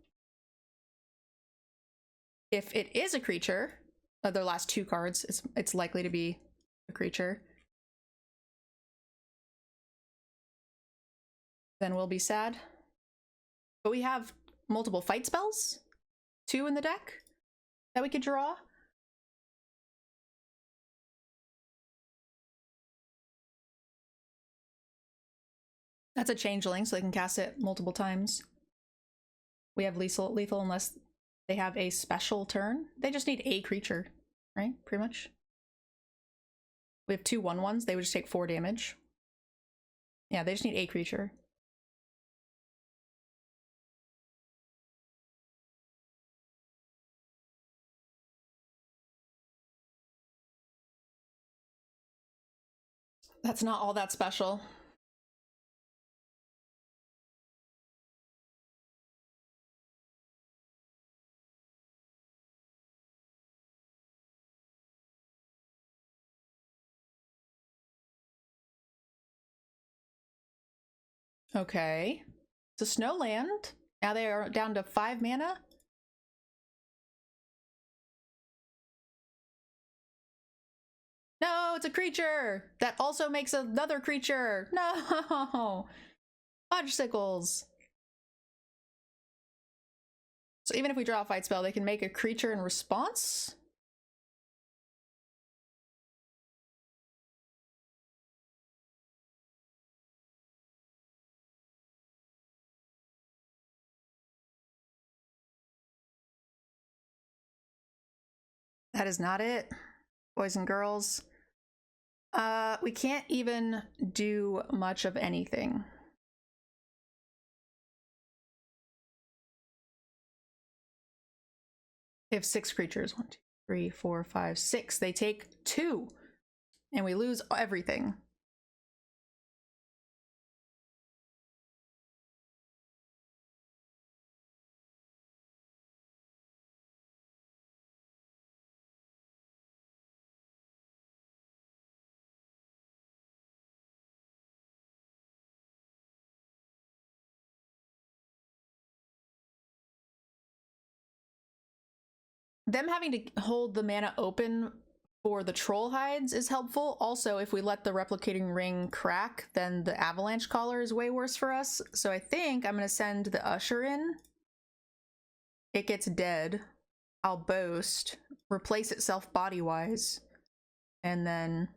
If it is a creature, their last 2 cards, it's likely to be a creature. Then we'll be sad. But we have multiple fight spells, 2 in the deck that we could draw. That's a changeling, so they can cast it multiple times. We have lethal unless they have a special turn. They just need a creature, right? Pretty much. We have 2 1/1s. They would just take 4 damage. Yeah, they just need a creature. That's not all that special. Okay. It's a snowland. Now they are down to 5 mana. No, it's a creature that also makes another creature. No, fudgesicles. So even if we draw a fight spell, they can make a creature in response. That is not it, boys and girls. We can't even do much of anything. They have 6 creatures. 1, 2, 3, 4, 5, 6. They take 2, and we lose everything. Them having to hold the mana open for the troll hides is helpful. Also, if we let the replicating ring crack, then the avalanche collar is way worse for us. So I think I'm gonna send the usher in. It gets dead. I'll boast, replace itself body-wise, and then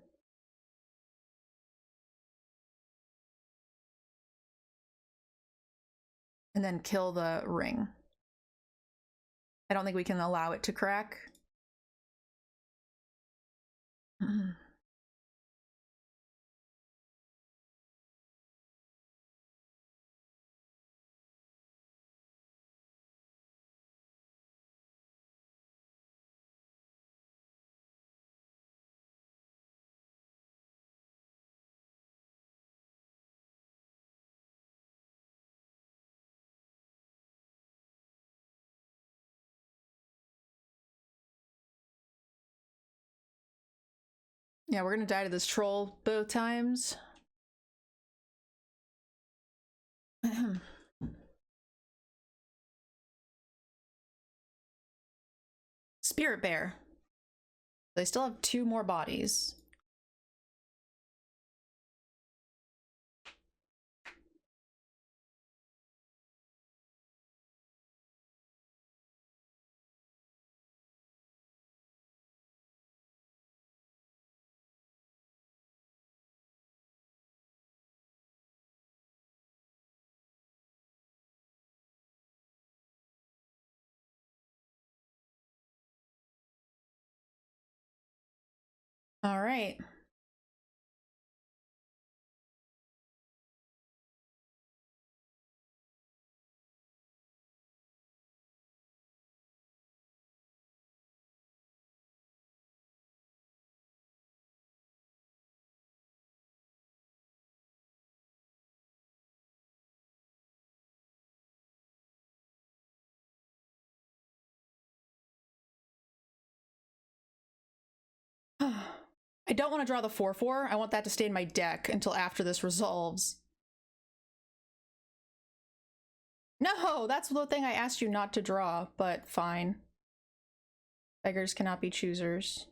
kill the ring. I don't think we can allow it to crack. Yeah, we're gonna die to this troll both times. Spirit Bear. They still have 2 more bodies. All right. I don't want to draw the 4/4. I want that to stay in my deck until after this resolves. No, that's the thing I asked you not to draw, but fine. Beggars cannot be choosers.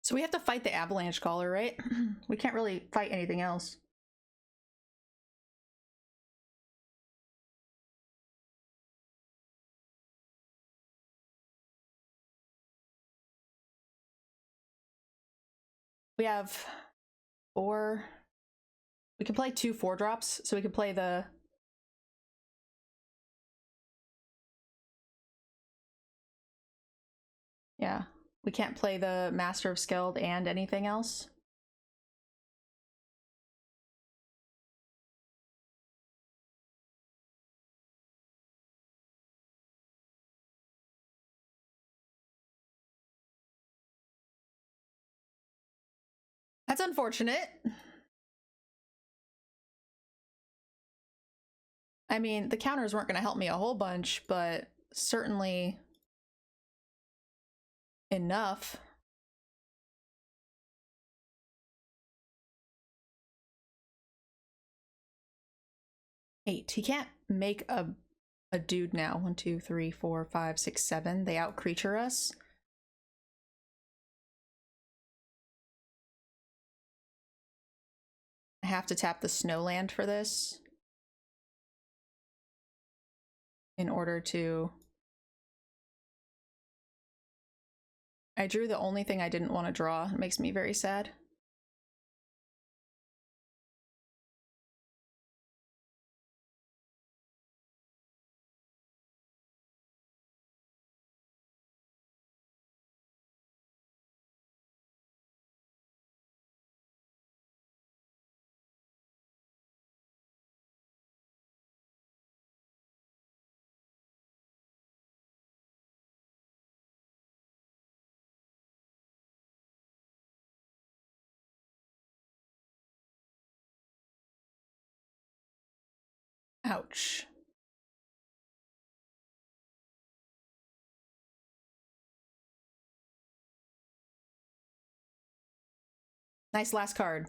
So we have to fight the avalanche collar, right? We can't really fight anything else. We have 4. We can play 2 4-drops, so we can play the... Yeah. We can't play the Master of Skeld and anything else. That's unfortunate. I mean, the counters weren't going to help me a whole bunch, but certainly enough. Eight. He can't make a dude now. 1, 2, 3, 4, 5, 6, 7. They out creature us. I have to tap the snowland for this in order to... I drew the only thing I didn't want to draw. It makes me very sad. Ouch. Nice last card.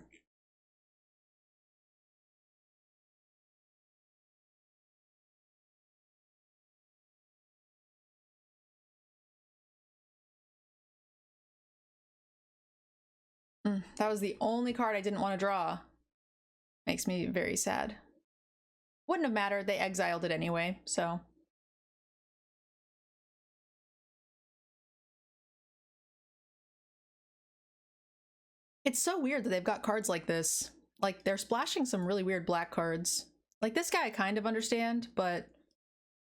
That was the only card I didn't want to draw. Makes me very sad. Wouldn't have mattered, they exiled it anyway, so. It's so weird that they've got cards like this. Like, they're splashing some really weird black cards. Like, this guy I kind of understand, but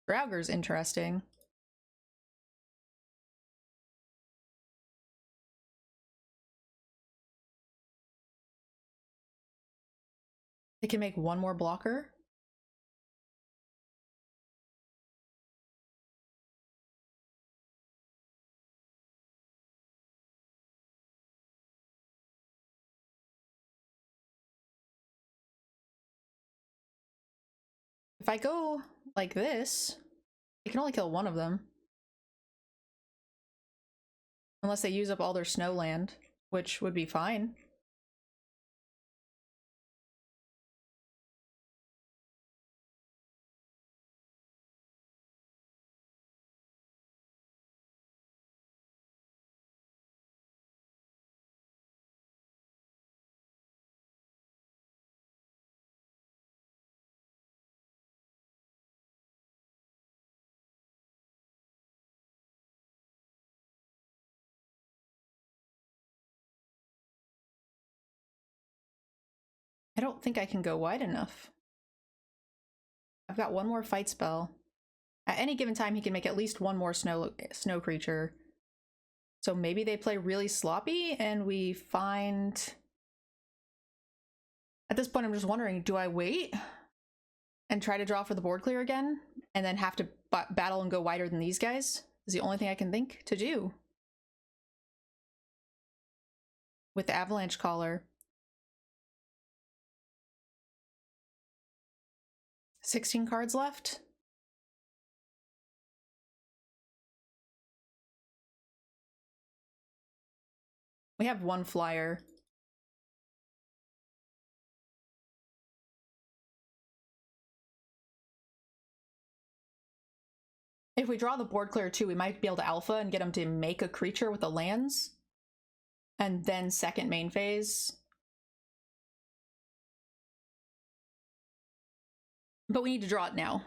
Draugur's interesting. They can make one more blocker? If I go like this, I can only kill one of them. Unless they use up all their snowland, which would be fine. I don't think I can go wide enough. I've got one more fight spell. At any given time, he can make at least one more snow creature. So maybe they play really sloppy and we find... At this point, I'm just wondering, do I wait and try to draw for the board clear again and then have to battle and go wider than these guys? Is the only thing I can think to do. With the Avalanche Caller. 16 cards left. We have one flyer. If we draw the board clear too, we might be able to alpha and get him to make a creature with the lands. And then second main phase. But we need to draw it now.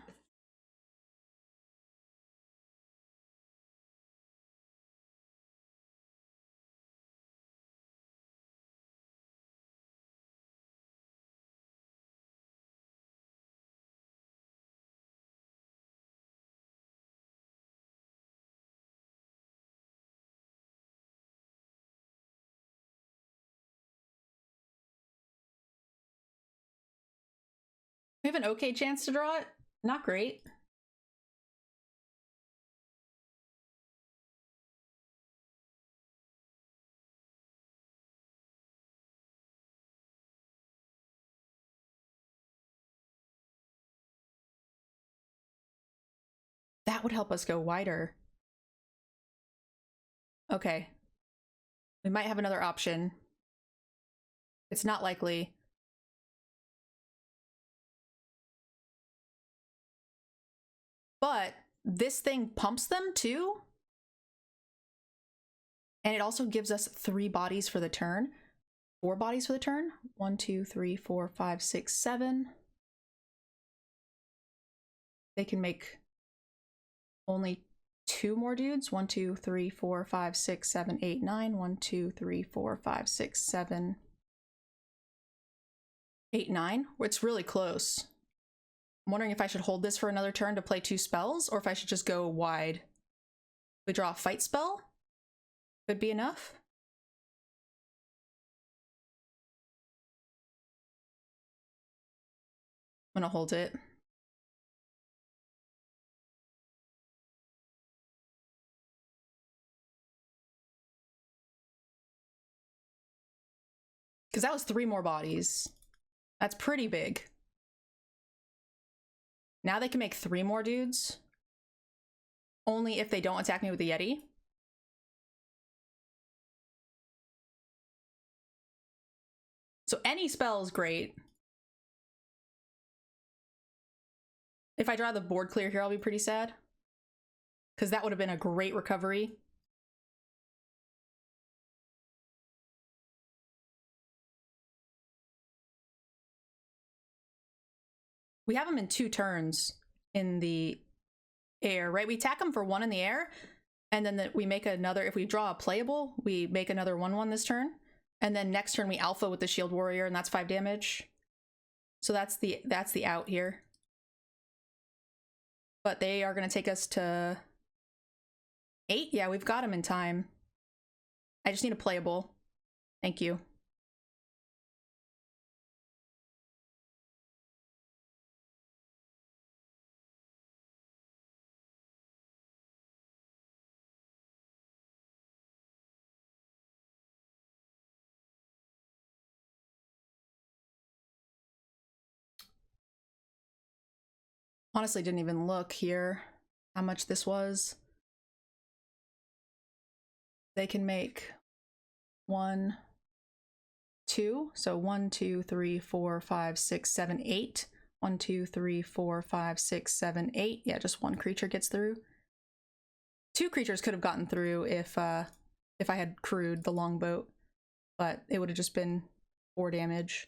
We have an okay chance to draw it. Not great. That would help us go wider. Okay. We might have another option. It's not likely. But this thing pumps them too. And it also gives us 3 bodies for the turn. 4 bodies for the turn. 1, 2, 3, 4, 5, 6, 7. They can make only 2 more dudes. 1, 2, 3, 4, 5, 6, 7, 8, 9. 1, 2, 3, 4, 5, 6, 7, 8, 9. It's really close. I'm wondering if I should hold this for another turn to play 2 spells, or if I should just go wide. We draw a fight spell. Could be enough. I'm gonna hold it. Because that was 3 more bodies. That's pretty big. Now they can make 3 more dudes. Only if they don't attack me with the Yeti. So any spell is great. If I draw the board clear here, I'll be pretty sad. Because that would have been a great recovery. We have them in 2 turns in the air, right? We attack them for 1 in the air, and then we make another, if we draw a playable, we make another 1/1 this turn. And then next turn we alpha with the shield warrior, and that's 5 damage. So that's the out here. But they are gonna take us to 8? Yeah, we've got them in time. I just need a playable. Thank you. Honestly, didn't even look here how much this was. They can make 1, 2. So 1, 2, 3, 4, 5, 6, 7, 8. 1, 2, 3, 4, 5, 6, 7, 8. Yeah, just 1 creature gets through. 2 creatures could have gotten through if I had crewed the longboat, but it would have just been 4 damage.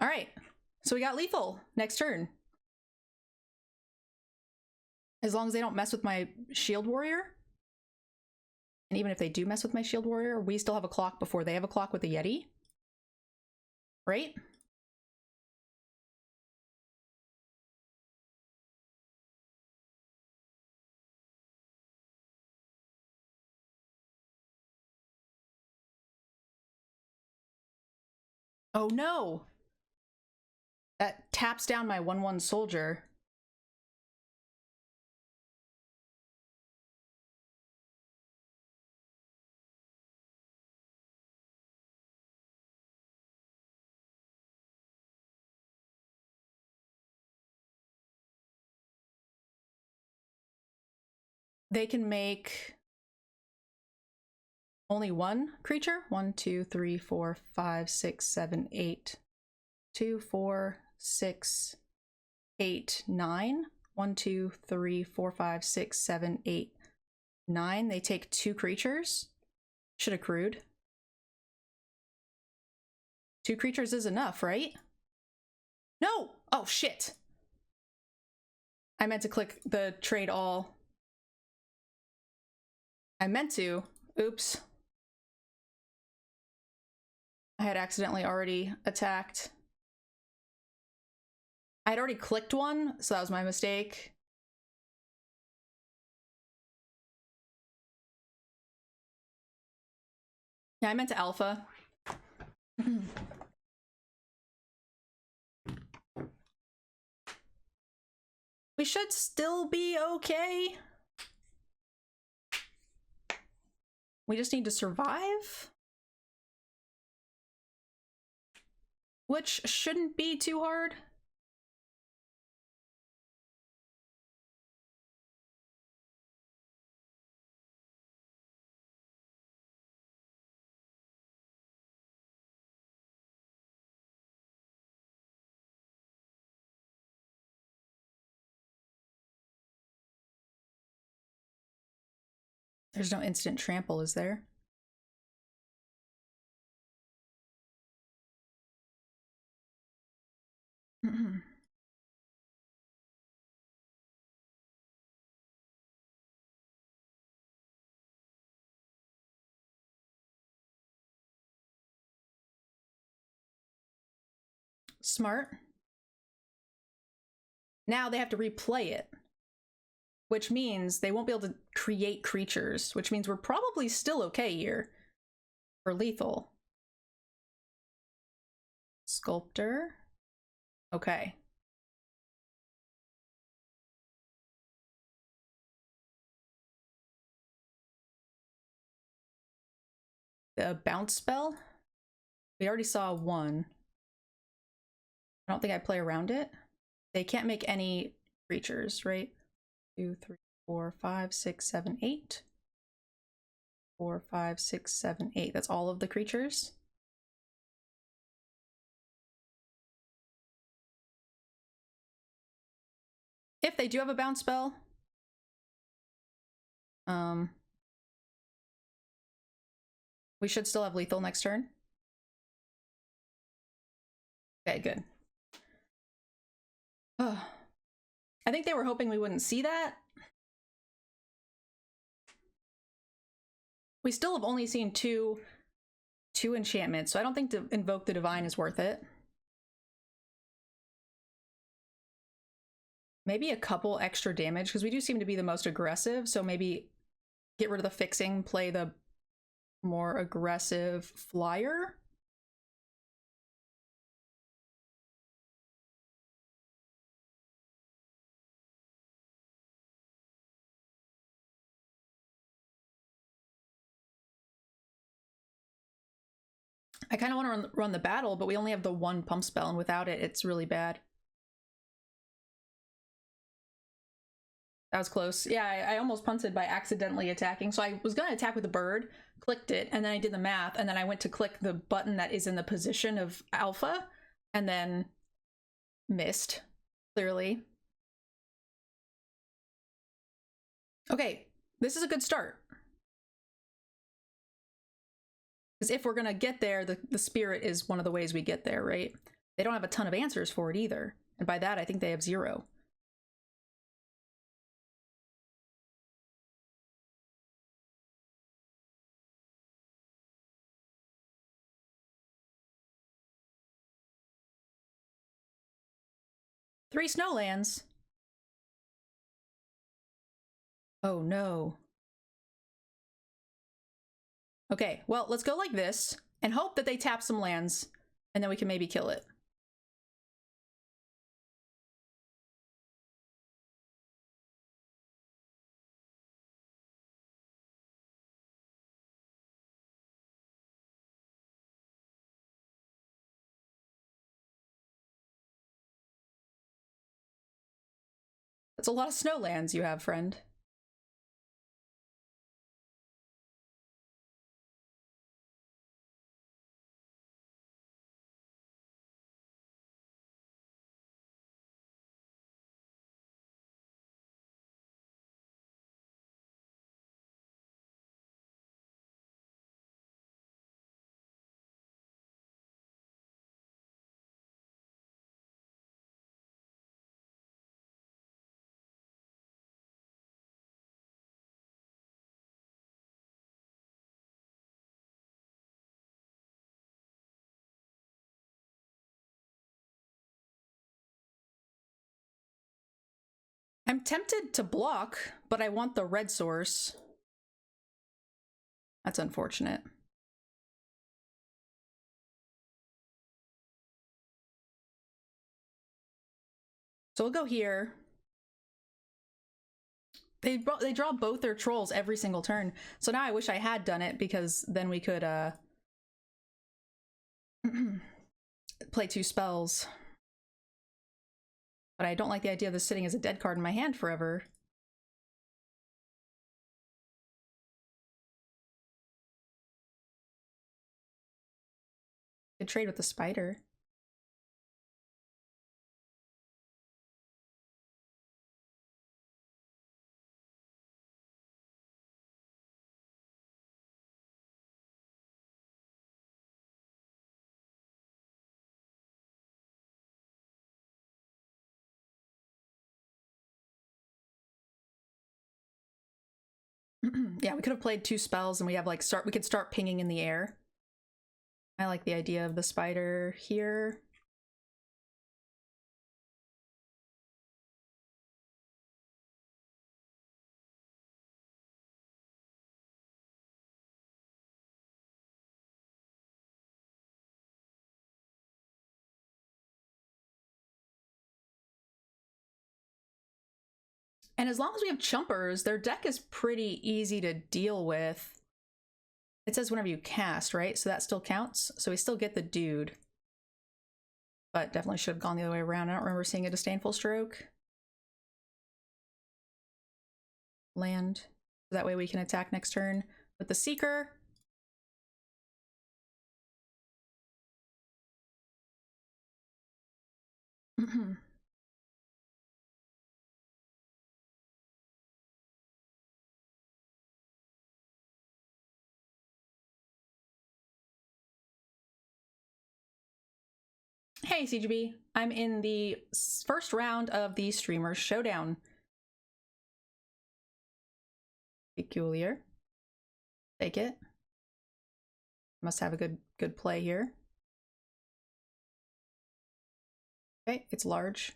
All right, so we got lethal next turn. As long as they don't mess with my shield warrior. And even if they do mess with my shield warrior, we still have a clock before they have a clock with the Yeti. Right? Oh no! That taps down my 1/1 soldier. They can make only 1 creature. 1, 2, 3, 4, 5, 6, 7, 8. 2, 4, 6, 8, 9. 1, 2, 3, 4, 5, 6, 7, 8, 9. They take 2 creatures. Should have crewed. 2 creatures is enough, right? No! Oh, shit! I meant to click the trade all. I meant to. Oops. I had accidentally already attacked. I had already clicked one, so that was my mistake. Yeah, I meant to alpha. We should still be okay. We just need to survive. Which shouldn't be too hard. There's no instant trample, is there? Smart. Now they have to replay it, which means they won't be able to create creatures, which means we're probably still okay here for lethal. Sculptor. Okay. The bounce spell? We already saw one. I don't think I play around it. They can't make any creatures, right? 2, 3, 4, 5, 6, 7, 8. 4, 5, 6, 7, 8. That's all of the creatures. If they do have a bounce spell, we should still have lethal next turn. Okay, good. Oh. I think they were hoping we wouldn't see that. We still have only seen two enchantments, so I don't think to invoke the divine is worth it. Maybe a couple extra damage, because we do seem to be the most aggressive, so maybe get rid of the fixing, play the more aggressive flyer. I kind of want to run the battle, but we only have the one pump spell, and without it, it's really bad. That was close. Yeah, I almost punted by accidentally attacking. So I was going to attack with the bird, clicked it, and then I did the math, and then I went to click the button that is in the position of alpha, and then missed, clearly. Okay, this is a good start. Because if we're going to get there, the spirit is one of the ways we get there, right? They don't have a ton of answers for it either. And by that, I think they have 0. Three snowlands. Oh no. Okay, well, let's go like this and hope that they tap some lands, and then we can maybe kill it. That's a lot of snowlands you have, friend. I'm tempted to block, but I want the red source. That's unfortunate. So we'll go here. They draw both their trolls every single turn. So now I wish I had done it, because then we could play 2 spells. But I don't like the idea of this sitting as a dead card in my hand forever. Could trade with the spider. Yeah, we could have played 2 spells and we have like we could start pinging in the air. I like the idea of the spider here. And as long as we have chumpers, their deck is pretty easy to deal with. It says whenever you cast, right? So that still counts. So we still get the dude. But definitely should have gone the other way around. I don't remember seeing a disdainful stroke. Land. That way we can attack next turn with the Seeker. Hey CGB, I'm in the first round of the Streamer Showdown. Peculiar. Take it. Must have a good play here. Okay, it's large.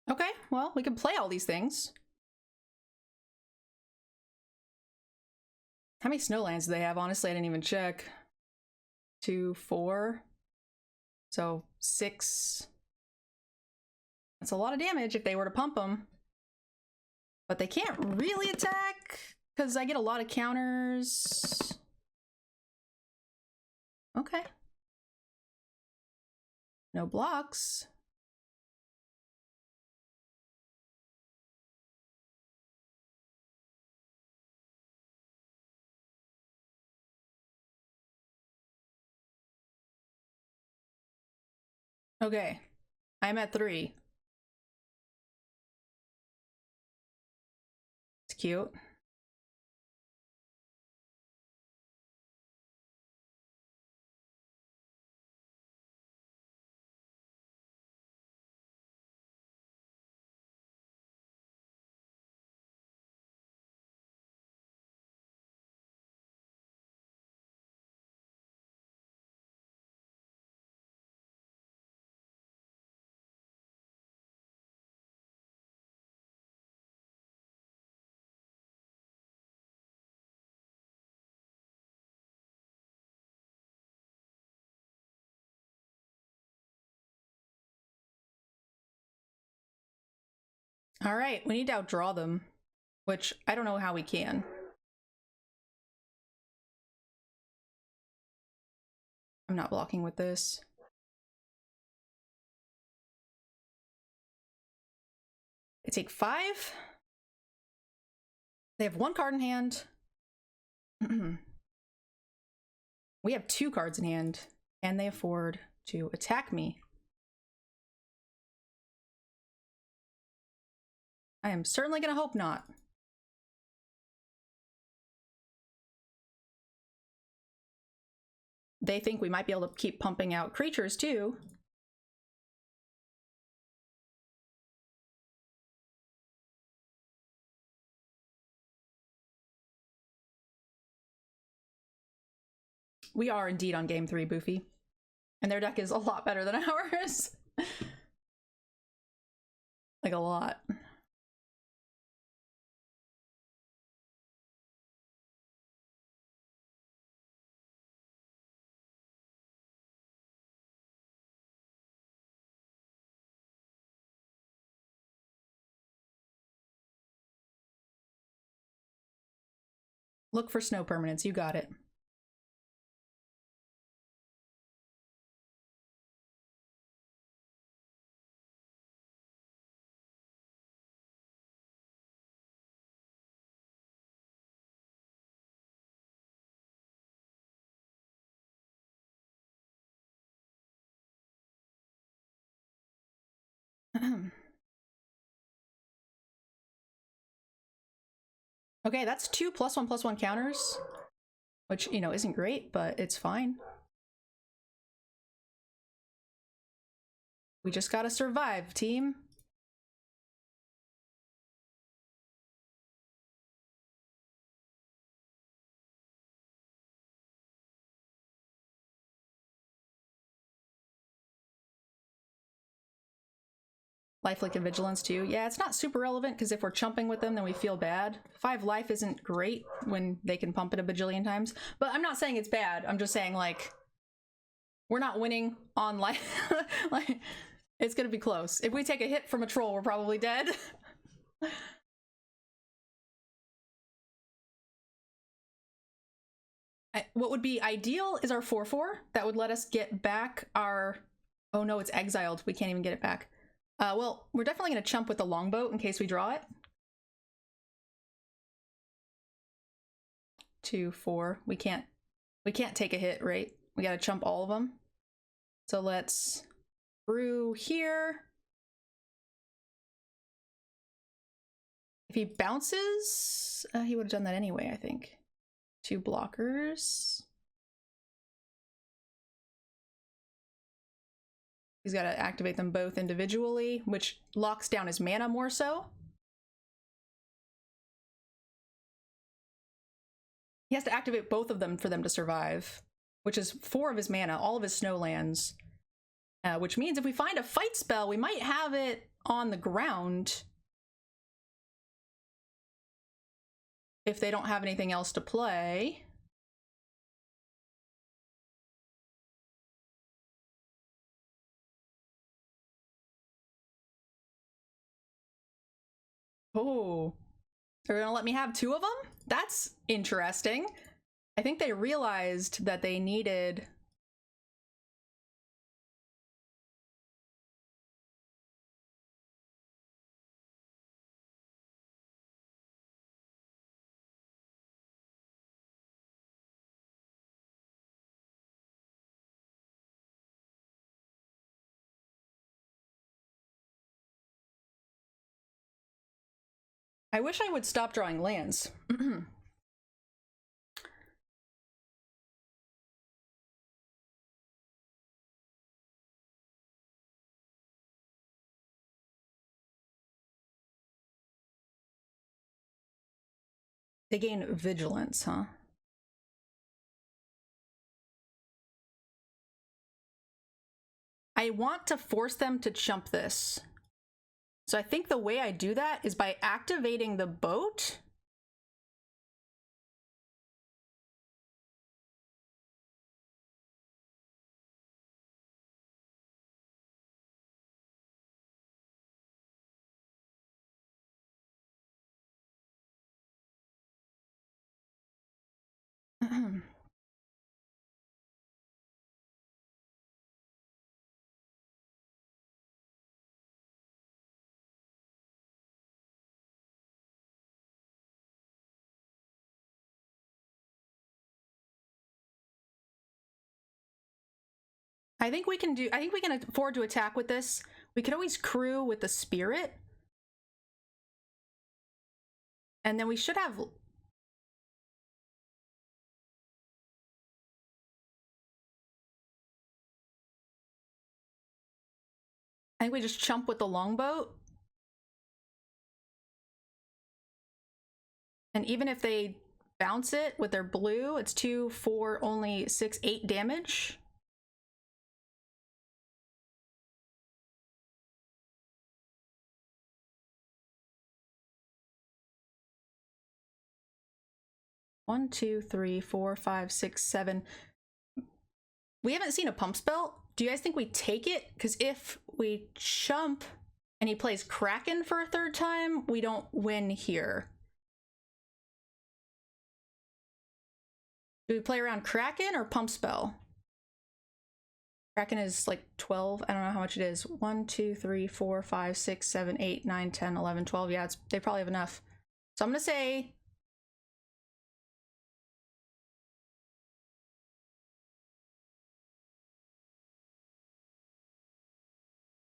Okay, well, we can play all these things. How many snowlands do they have? Honestly, I didn't even check. 2, 4. So 6. That's a lot of damage if they were to pump them. But they can't really attack because I get a lot of counters. Okay. No blocks. Okay. I'm at 3. It's cute. All right, we need to outdraw them, which I don't know how we can. I'm not blocking with this. They take 5. They have 1 card in hand. We have 2 cards in hand, and they afford to attack me. I am certainly gonna hope not. They think we might be able to keep pumping out creatures too. We are indeed on game 3, Boofy. And their deck is a lot better than ours. Like a lot. Look for snow permanents. You got it. Okay, that's 2 +1/+1 counters, which, you know, isn't great, but it's fine. We just gotta survive, team. Lifelink and Vigilance too. Yeah, it's not super relevant because if we're chumping with them, then we feel bad. 5 life isn't great when they can pump it a bajillion times. But I'm not saying it's bad. I'm just saying, like, we're not winning on life. Like, it's gonna be close. If we take a hit from a troll, we're probably dead. What would be ideal is our 4/4. That would let us get back our... Oh no, it's exiled. We can't even get it back. Well, we're definitely going to chump with the longboat in case we draw it. 2, 4. We can't take a hit, right? We got to chump all of them. So let's brew here. If he bounces, he would have done that anyway, I think. 2 blockers. He's got to activate them both individually, which locks down his mana more so. He has to activate both of them for them to survive, which is 4 of his mana, all of his snow lands. Which means if we find a fight spell, we might have it on the ground if they don't have anything else to play. Oh, they're gonna let me have 2 of them? That's interesting. I think they realized that they needed... I wish I would stop drawing lands. They gain vigilance, huh? I want to force them to chump this. So I think the way I do that is by activating the boat. I think we can afford to attack with this. We could always crew with the spirit. And then we should have... I think we just chump with the longboat. And even if they bounce it with their blue, it's 2, 4, only 6, 8 damage. One, 2, 3, 4, 5, 6, 7. We haven't seen a pump spell. Do you guys think we take it? Because if we chump and he plays Kraken for a 3rd time, we don't win here. Do we play around Kraken or Pump Spell? Kraken is like 12. I don't know how much it is. 1, 2, 3, 4, 5, 6, 7, 8, 9, 10, 11, 12. Yeah, they probably have enough. So I'm gonna say...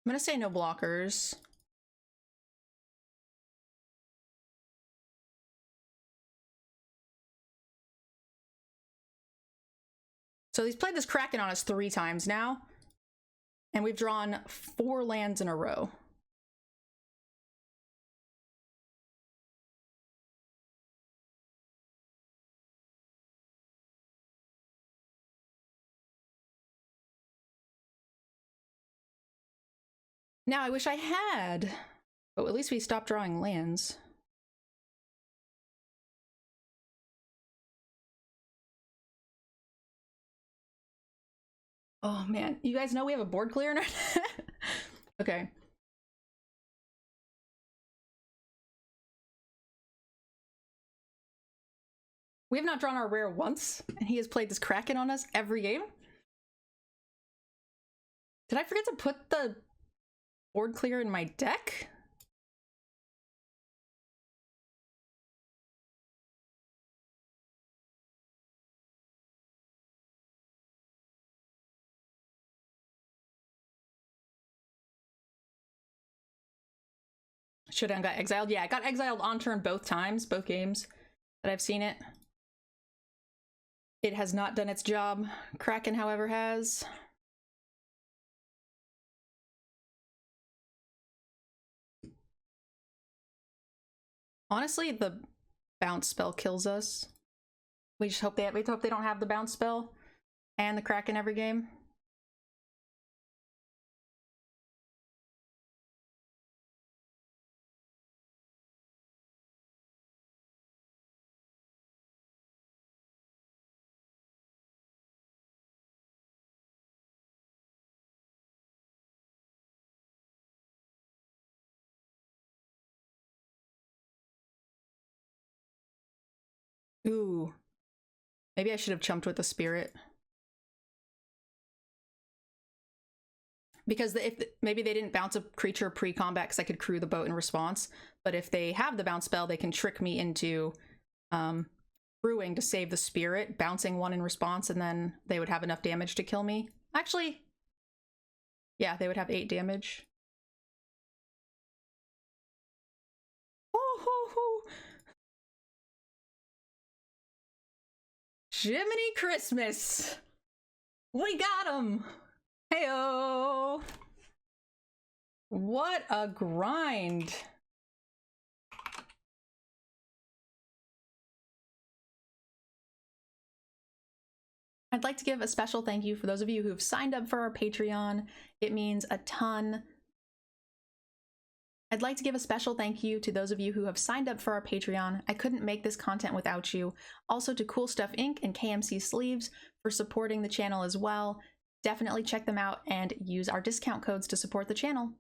I'm gonna say no blockers. So he's played this Kraken on us 3 times now, and we've drawn 4 lands in a row. Now I wish I had, but at least we stopped drawing lands. Oh man, you guys know we have a board clear in our Okay. We have not drawn our rare once, and he has played this Kraken on us every game. Did I forget to put the board clear in my deck? Showdown got exiled. Yeah, it got exiled on turn both times, both games that I've seen it. It has not done its job. Kraken, however, has. Honestly, the bounce spell kills us. We just hope they don't have the bounce spell and the Kraken every game. Ooh. Maybe I should have chumped with the spirit. Because if maybe they didn't bounce a creature pre-combat because I could crew the boat in response, but if they have the bounce spell, they can trick me into brewing to save the spirit, bouncing one in response, and then they would have enough damage to kill me. Actually, yeah, they would have 8 damage. Jiminy Christmas! We got him! Heyo! What a grind! I'd like to give a special thank you for those of you who've signed up for our Patreon. It means a ton. I'd like to give a special thank you to those of you who have signed up for our Patreon. I couldn't make this content without you. Also to Cool Stuff Inc. and KMC Sleeves for supporting the channel as well. Definitely check them out and use our discount codes to support the channel.